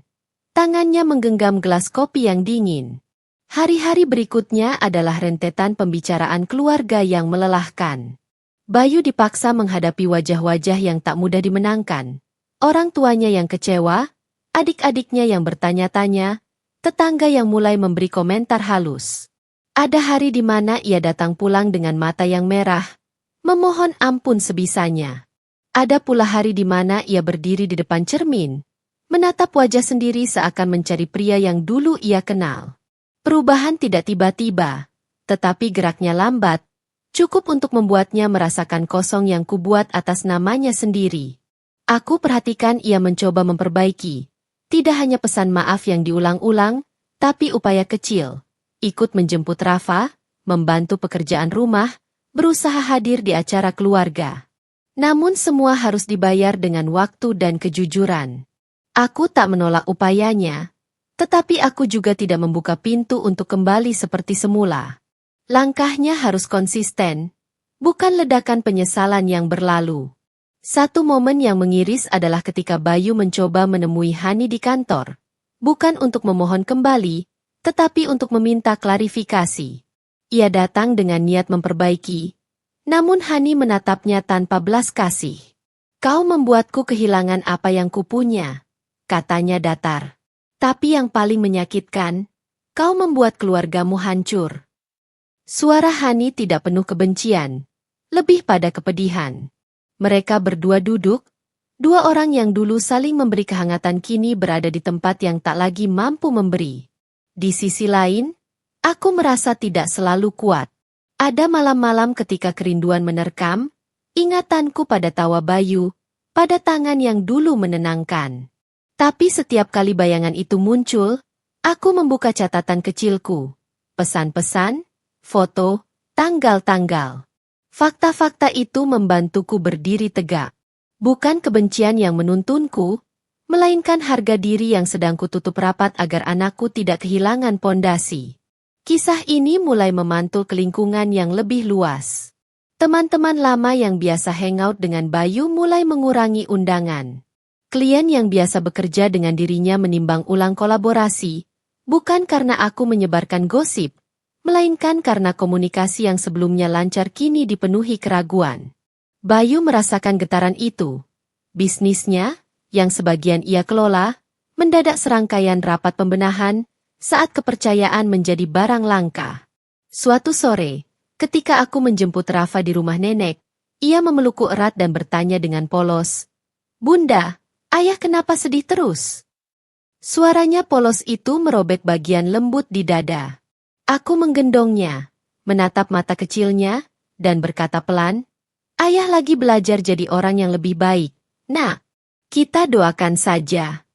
Tangannya menggenggam gelas kopi yang dingin. Hari-hari berikutnya adalah rentetan pembicaraan keluarga yang melelahkan. Bayu dipaksa menghadapi wajah-wajah yang tak mudah dimenangkan. Orang tuanya yang kecewa, adik-adiknya yang bertanya-tanya, tetangga yang mulai memberi komentar halus. Ada hari di mana ia datang pulang dengan mata yang merah, memohon ampun sebisanya. Ada pula hari di mana ia berdiri di depan cermin, menatap wajah sendiri seakan mencari pria yang dulu ia kenal. Perubahan tidak tiba-tiba, tetapi geraknya lambat, cukup untuk membuatnya merasakan kosong yang kubuat atas namanya sendiri. Aku perhatikan ia mencoba memperbaiki, tidak hanya pesan maaf yang diulang-ulang, tapi upaya kecil, ikut menjemput Rafa, membantu pekerjaan rumah, berusaha hadir di acara keluarga. Namun semua harus dibayar dengan waktu dan kejujuran. Aku tak menolak upayanya, tetapi aku juga tidak membuka pintu untuk kembali seperti semula. Langkahnya harus konsisten, bukan ledakan penyesalan yang berlalu. Satu momen yang mengiris adalah ketika Bayu mencoba menemui Hani di kantor, bukan untuk memohon kembali, tetapi untuk meminta klarifikasi. Ia datang dengan niat memperbaiki, namun Hani menatapnya tanpa belas kasih. Kau membuatku kehilangan apa yang kupunya, katanya datar. Tapi yang paling menyakitkan, kau membuat keluargamu hancur. Suara Hani tidak penuh kebencian, lebih pada kepedihan. Mereka berdua duduk, dua orang yang dulu saling memberi kehangatan kini berada di tempat yang tak lagi mampu memberi. Di sisi lain, aku merasa tidak selalu kuat. Ada malam-malam ketika kerinduan menerkam, ingatanku pada tawa Bayu, pada tangan yang dulu menenangkan. Tapi setiap kali bayangan itu muncul, aku membuka catatan kecilku, pesan-pesan, foto, tanggal-tanggal. Fakta-fakta itu membantuku berdiri tegak. Bukan kebencian yang menuntunku, melainkan harga diri yang sedang kututup rapat agar anakku tidak kehilangan pondasi. Kisah ini mulai memantul ke lingkungan yang lebih luas. Teman-teman lama yang biasa hangout dengan Bayu mulai mengurangi undangan. Klien yang biasa bekerja dengan dirinya menimbang ulang kolaborasi, Bukan karena aku menyebarkan gosip, melainkan karena komunikasi yang sebelumnya lancar kini dipenuhi keraguan. Bayu merasakan getaran itu. Bisnisnya, yang sebagian ia kelola, mendadak serangkaian rapat pembenahan saat kepercayaan menjadi barang langka. Suatu sore, ketika aku menjemput Rafa di rumah nenek, ia memelukku erat dan bertanya dengan polos, "Bunda, ayah kenapa sedih terus?" Suaranya polos itu merobek bagian lembut di dada. Aku menggendongnya, menatap mata kecilnya, dan berkata pelan, "Ayah lagi belajar jadi orang yang lebih baik. Nah, kita doakan saja."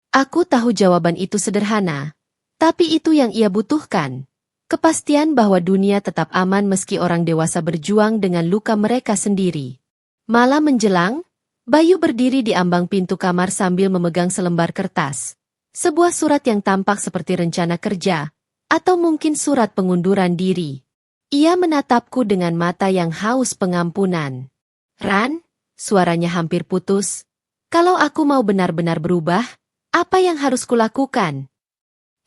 Aku tahu jawaban itu sederhana, tapi itu yang ia butuhkan. Kepastian bahwa dunia tetap aman meski orang dewasa berjuang dengan luka mereka sendiri. Malam menjelang, Bayu berdiri di ambang pintu kamar sambil memegang selembar kertas. Sebuah surat yang tampak seperti rencana kerja, atau mungkin surat pengunduran diri. Ia menatapku dengan mata yang haus pengampunan. "Ran," suaranya hampir putus, "kalau aku mau benar-benar berubah, apa yang harus kulakukan?"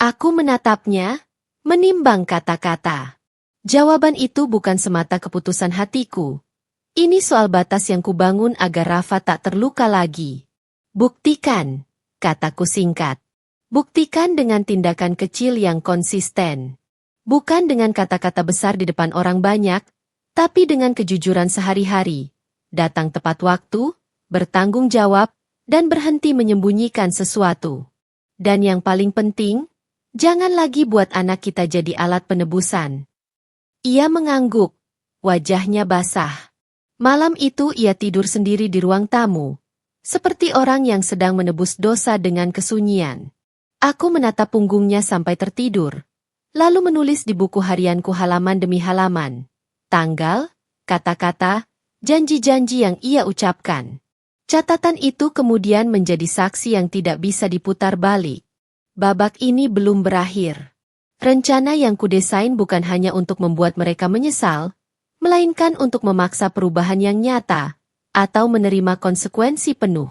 Aku menatapnya, menimbang kata-kata. Jawaban itu bukan semata keputusan hatiku. Ini soal batas yang kubangun agar Rafa tak terluka lagi. "Buktikan," kataku singkat. "Buktikan dengan tindakan kecil yang konsisten. Bukan dengan kata-kata besar di depan orang banyak, tapi dengan kejujuran sehari-hari. Datang tepat waktu, bertanggung jawab, dan berhenti menyembunyikan sesuatu. Dan yang paling penting, jangan lagi buat anak kita jadi alat penebusan." Ia mengangguk, wajahnya basah. Malam itu ia tidur sendiri di ruang tamu, seperti orang yang sedang menebus dosa dengan kesunyian. Aku menatap punggungnya sampai tertidur, lalu menulis di buku harianku halaman demi halaman. Tanggal, kata-kata, janji-janji yang ia ucapkan. Catatan itu kemudian menjadi saksi yang tidak bisa diputar balik. Babak ini belum berakhir. Rencana yang kudesain bukan hanya untuk membuat mereka menyesal, melainkan untuk memaksa perubahan yang nyata, atau menerima konsekuensi penuh.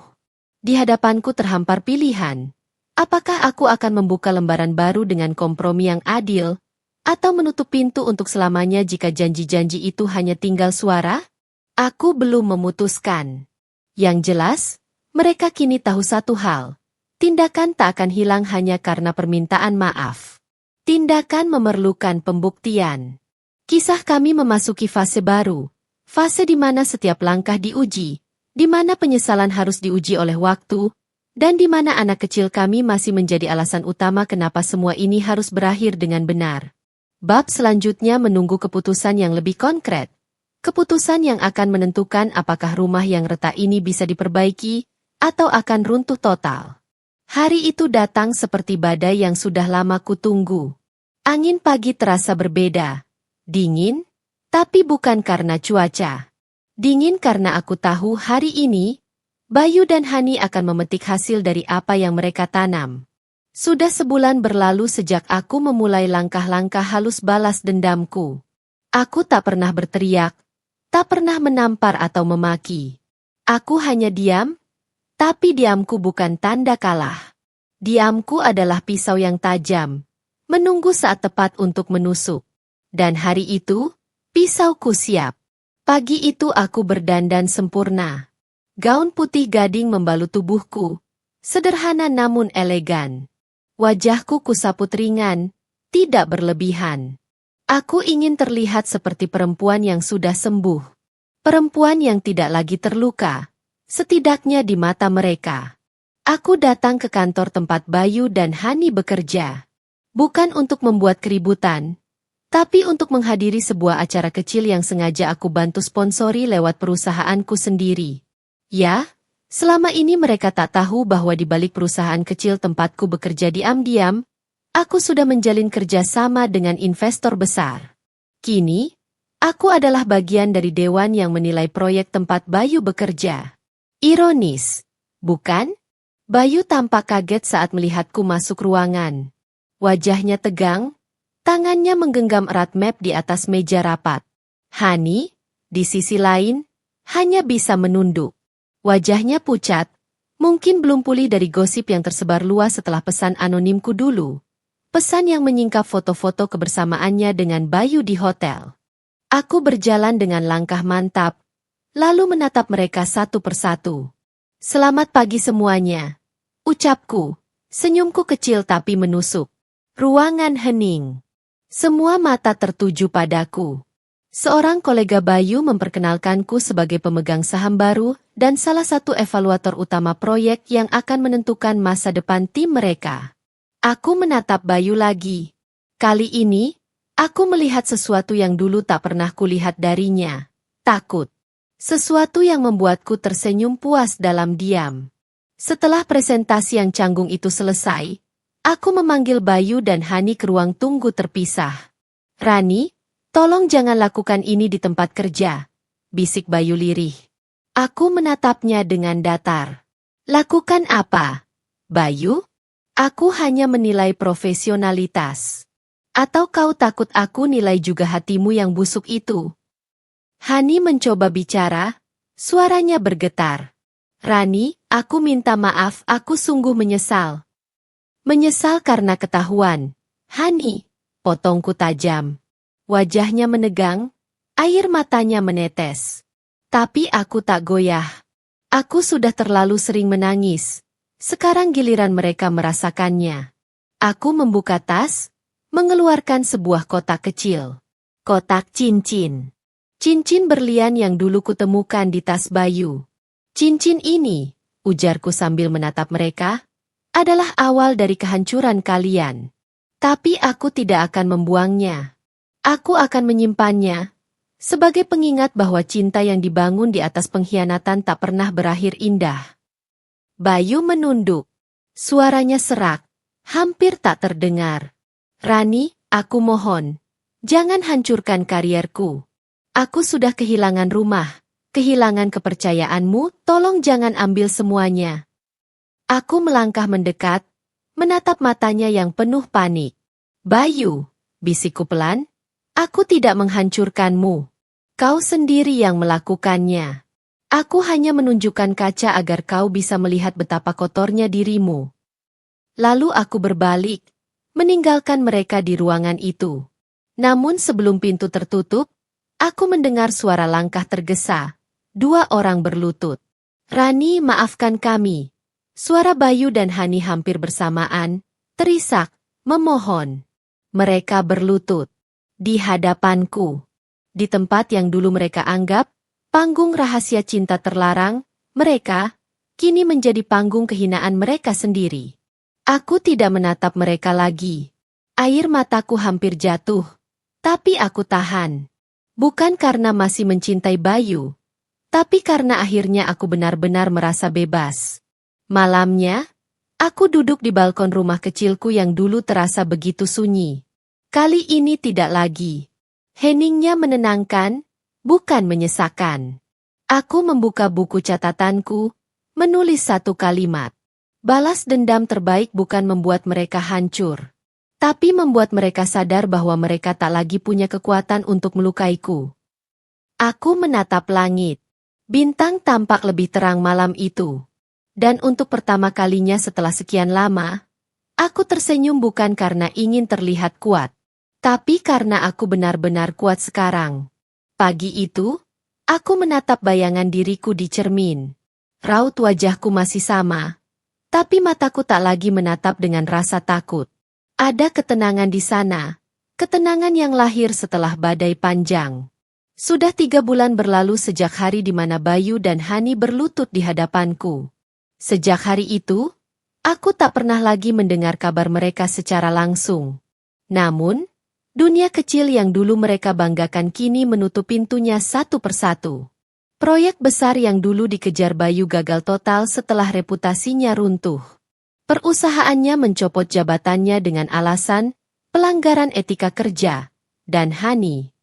Di hadapanku terhampar pilihan. Apakah aku akan membuka lembaran baru dengan kompromi yang adil, atau menutup pintu untuk selamanya jika janji-janji itu hanya tinggal suara? Aku belum memutuskan. Yang jelas, mereka kini tahu satu hal. Tindakan tak akan hilang hanya karena permintaan maaf. Tindakan memerlukan pembuktian. Kisah kami memasuki fase baru. Fase di mana setiap langkah diuji, di mana penyesalan harus diuji oleh waktu, dan di mana anak kecil kami masih menjadi alasan utama kenapa semua ini harus berakhir dengan benar. Bab selanjutnya menunggu keputusan yang lebih konkret. Keputusan yang akan menentukan apakah rumah yang retak ini bisa diperbaiki, atau akan runtuh total. Hari itu datang seperti badai yang sudah lama kutunggu. Angin pagi terasa berbeda. Dingin, tapi bukan karena cuaca. Dingin karena aku tahu hari ini, Bayu dan Hani akan memetik hasil dari apa yang mereka tanam. Sudah sebulan berlalu sejak aku memulai langkah-langkah halus balas dendamku. Aku tak pernah berteriak, tak pernah menampar atau memaki. Aku hanya diam, tapi diamku bukan tanda kalah. Diamku adalah pisau yang tajam, menunggu saat tepat untuk menusuk. Dan hari itu, pisauku siap. Pagi itu aku berdandan sempurna. Gaun putih gading membalut tubuhku, sederhana namun elegan. Wajahku kusaput ringan, tidak berlebihan. Aku ingin terlihat seperti perempuan yang sudah sembuh. Perempuan yang tidak lagi terluka, setidaknya di mata mereka. Aku datang ke kantor tempat Bayu dan Hani bekerja. Bukan untuk membuat keributan, tapi untuk menghadiri sebuah acara kecil yang sengaja aku bantu sponsori lewat perusahaanku sendiri. Ya, selama ini mereka tak tahu bahwa di balik perusahaan kecil tempatku bekerja diam-diam, aku sudah menjalin kerjasama dengan investor besar. Kini, aku adalah bagian dari dewan yang menilai proyek tempat Bayu bekerja. Ironis, bukan? Bayu tampak kaget saat melihatku masuk ruangan. Wajahnya tegang, tangannya menggenggam erat map di atas meja rapat. Hani, di sisi lain, hanya bisa menunduk. Wajahnya pucat, mungkin belum pulih dari gosip yang tersebar luas setelah pesan anonimku dulu. Pesan yang menyingkap foto-foto kebersamaannya dengan Bayu di hotel. Aku berjalan dengan langkah mantap, lalu menatap mereka satu persatu. Selamat pagi semuanya, ucapku. Senyumku kecil tapi menusuk. Ruangan hening. Semua mata tertuju padaku. Seorang kolega Bayu memperkenalkanku sebagai pemegang saham baru dan salah satu evaluator utama proyek yang akan menentukan masa depan tim mereka. Aku menatap Bayu lagi. Kali ini, aku melihat sesuatu yang dulu tak pernah kulihat darinya. Takut. Sesuatu yang membuatku tersenyum puas dalam diam. Setelah presentasi yang canggung itu selesai, aku memanggil Bayu dan Hani ke ruang tunggu terpisah. Rani, tolong jangan lakukan ini di tempat kerja, bisik Bayu lirih. Aku menatapnya dengan datar. Lakukan apa, Bayu? Aku hanya menilai profesionalitas. Atau kau takut aku nilai juga hatimu yang busuk itu? Hani mencoba bicara, suaranya bergetar. Rani, aku minta maaf, aku sungguh menyesal. Menyesal karena ketahuan. Hani, potongku tajam. Wajahnya menegang, air matanya menetes. Tapi aku tak goyah. Aku sudah terlalu sering menangis. Sekarang giliran mereka merasakannya. Aku membuka tas, mengeluarkan sebuah kotak kecil. Kotak cincin. Cincin berlian yang dulu kutemukan di tas Bayu. Cincin ini, ujarku sambil menatap mereka, adalah awal dari kehancuran kalian. Tapi aku tidak akan membuangnya. Aku akan menyimpannya, sebagai pengingat bahwa cinta yang dibangun di atas pengkhianatan tak pernah berakhir indah. Bayu menunduk. Suaranya serak, hampir tak terdengar. Rani, aku mohon, jangan hancurkan karierku. Aku sudah kehilangan rumah, kehilangan kepercayaanmu, tolong jangan ambil semuanya. Aku melangkah mendekat, menatap matanya yang penuh panik. Bayu, bisikku pelan, aku tidak menghancurkanmu. Kau sendiri yang melakukannya. Aku hanya menunjukkan kaca agar kau bisa melihat betapa kotornya dirimu. Lalu aku berbalik, meninggalkan mereka di ruangan itu. Namun sebelum pintu tertutup, aku mendengar suara langkah tergesa. 2 orang berlutut. Rani, maafkan kami. Suara Bayu dan Hani hampir bersamaan, terisak, memohon. Mereka berlutut. Di hadapanku. Di tempat yang dulu mereka anggap panggung rahasia cinta terlarang, mereka kini menjadi panggung kehinaan mereka sendiri. Aku tidak menatap mereka lagi. Air mataku hampir jatuh. Tapi aku tahan. Bukan karena masih mencintai Bayu, tapi karena akhirnya aku benar-benar merasa bebas. Malamnya, aku duduk di balkon rumah kecilku yang dulu terasa begitu sunyi. Kali ini tidak lagi. Heningnya menenangkan, bukan menyesakan. Aku membuka buku catatanku, menulis satu kalimat. Balas dendam terbaik bukan membuat mereka hancur, tapi membuat mereka sadar bahwa mereka tak lagi punya kekuatan untuk melukaiku. Aku menatap langit. Bintang tampak lebih terang malam itu. Dan untuk pertama kalinya setelah sekian lama, aku tersenyum bukan karena ingin terlihat kuat, tapi karena aku benar-benar kuat sekarang. Pagi itu, aku menatap bayangan diriku di cermin. Raut wajahku masih sama, tapi mataku tak lagi menatap dengan rasa takut. Ada ketenangan di sana, ketenangan yang lahir setelah badai panjang. Sudah 3 bulan berlalu sejak hari di mana Bayu dan Hani berlutut di hadapanku. Sejak hari itu, aku tak pernah lagi mendengar kabar mereka secara langsung. Namun, dunia kecil yang dulu mereka banggakan kini menutup pintunya satu persatu. Proyek besar yang dulu dikejar Bayu gagal total setelah reputasinya runtuh. Perusahaannya mencopot jabatannya dengan alasan pelanggaran etika kerja, dan Hani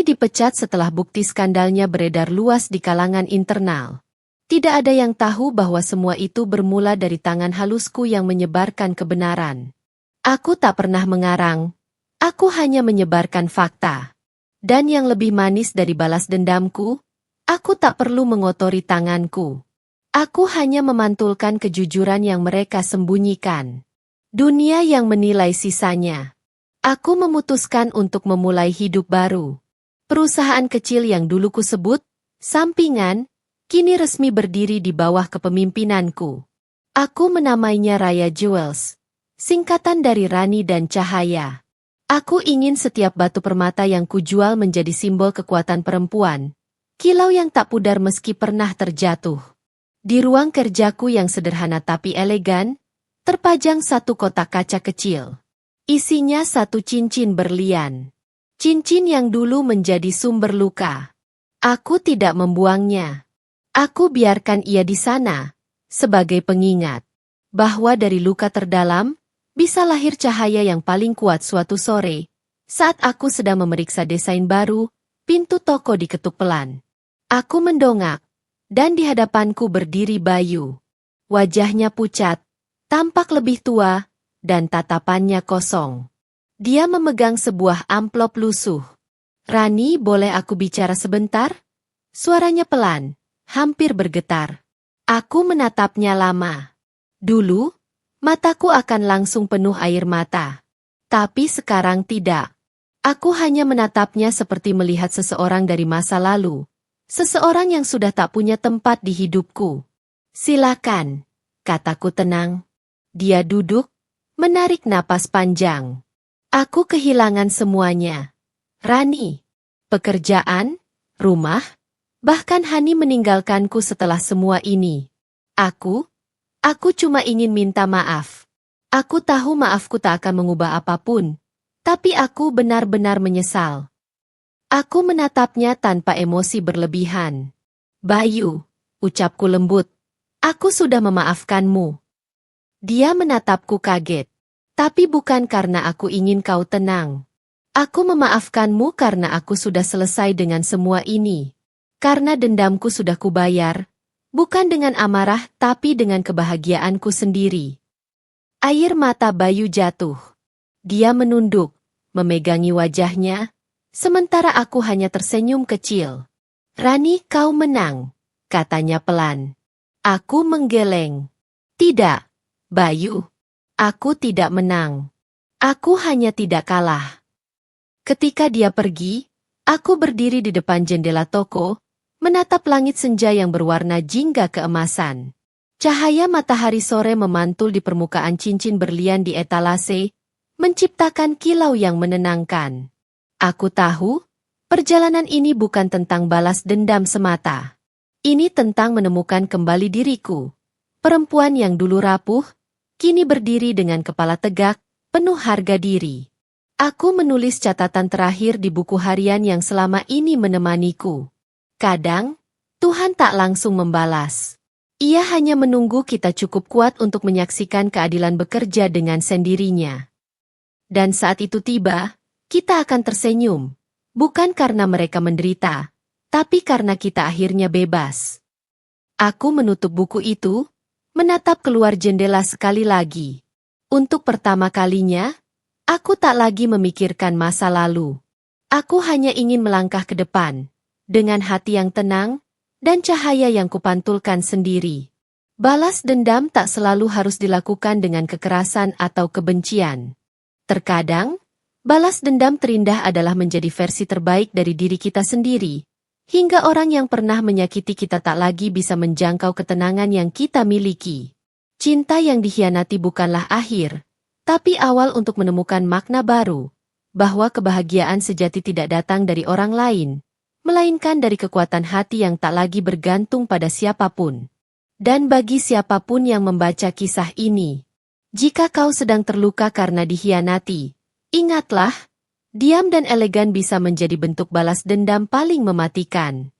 dipecat setelah bukti skandalnya beredar luas di kalangan internal. Tidak ada yang tahu bahwa semua itu bermula dari tangan halusku yang menyebarkan kebenaran. Aku tak pernah mengarang, aku hanya menyebarkan fakta. Dan yang lebih manis dari balas dendamku, aku tak perlu mengotori tanganku. Aku hanya memantulkan kejujuran yang mereka sembunyikan. Dunia yang menilai sisanya. Aku memutuskan untuk memulai hidup baru. Perusahaan kecil yang dulu kusebut sampingan, kini resmi berdiri di bawah kepemimpinanku. Aku menamainya Raya Jewels, singkatan dari Rani dan Cahaya. Aku ingin setiap batu permata yang kujual menjadi simbol kekuatan perempuan, kilau yang tak pudar meski pernah terjatuh. Di ruang kerjaku yang sederhana tapi elegan, terpajang satu kotak kaca kecil. Isinya satu cincin berlian. Cincin yang dulu menjadi sumber luka. Aku tidak membuangnya. Aku biarkan ia di sana, sebagai pengingat, bahwa dari luka terdalam, bisa lahir cahaya yang paling kuat suatu sore. Saat aku sedang memeriksa desain baru, pintu toko diketuk pelan. Aku mendongak, dan di hadapanku berdiri Bayu. Wajahnya pucat, tampak lebih tua, dan tatapannya kosong. Dia memegang sebuah amplop lusuh. Rani, boleh aku bicara sebentar? Suaranya pelan, hampir bergetar. Aku menatapnya lama. Dulu, mataku akan langsung penuh air mata. Tapi sekarang tidak. Aku hanya menatapnya seperti melihat seseorang dari masa lalu. Seseorang yang sudah tak punya tempat di hidupku. Silakan, kataku tenang. Dia duduk, menarik napas panjang. Aku kehilangan semuanya. Rani, pekerjaan, rumah, bahkan Hani meninggalkanku setelah semua ini. Aku cuma ingin minta maaf. Aku tahu maafku tak akan mengubah apapun, tapi aku benar-benar menyesal. Aku menatapnya tanpa emosi berlebihan. Bayu, ucapku lembut, aku sudah memaafkanmu. Dia menatapku kaget. Tapi bukan karena aku ingin kau tenang. Aku memaafkanmu karena aku sudah selesai dengan semua ini. Karena dendamku sudah kubayar, bukan dengan amarah tapi dengan kebahagiaanku sendiri. Air mata Bayu jatuh. Dia menunduk, memegangi wajahnya, sementara aku hanya tersenyum kecil. Rani, kau menang, katanya pelan. Aku menggeleng. Tidak. Bayu, aku tidak menang. Aku hanya tidak kalah. Ketika dia pergi, aku berdiri di depan jendela toko, menatap langit senja yang berwarna jingga keemasan. Cahaya matahari sore memantul di permukaan cincin berlian di etalase, menciptakan kilau yang menenangkan. Aku tahu, perjalanan ini bukan tentang balas dendam semata. Ini tentang menemukan kembali diriku. Perempuan yang dulu rapuh, kini berdiri dengan kepala tegak, penuh harga diri. Aku menulis catatan terakhir di buku harian yang selama ini menemaniku. Kadang, Tuhan tak langsung membalas. Ia hanya menunggu kita cukup kuat untuk menyaksikan keadilan bekerja dengan sendirinya. Dan saat itu tiba, kita akan tersenyum. Bukan karena mereka menderita, tapi karena kita akhirnya bebas. Aku menutup buku itu, menatap keluar jendela sekali lagi. Untuk pertama kalinya, aku tak lagi memikirkan masa lalu. Aku hanya ingin melangkah ke depan, dengan hati yang tenang, dan cahaya yang kupantulkan sendiri. Balas dendam tak selalu harus dilakukan dengan kekerasan atau kebencian. Terkadang, balas dendam terindah adalah menjadi versi terbaik dari diri kita sendiri, hingga orang yang pernah menyakiti kita tak lagi bisa menjangkau ketenangan yang kita miliki. Cinta yang dikhianati bukanlah akhir, tapi awal untuk menemukan makna baru, bahwa kebahagiaan sejati tidak datang dari orang lain, melainkan dari kekuatan hati yang tak lagi bergantung pada siapapun. Dan bagi siapapun yang membaca kisah ini, jika kau sedang terluka karena dikhianati, ingatlah, diam dan elegan bisa menjadi bentuk balas dendam paling mematikan.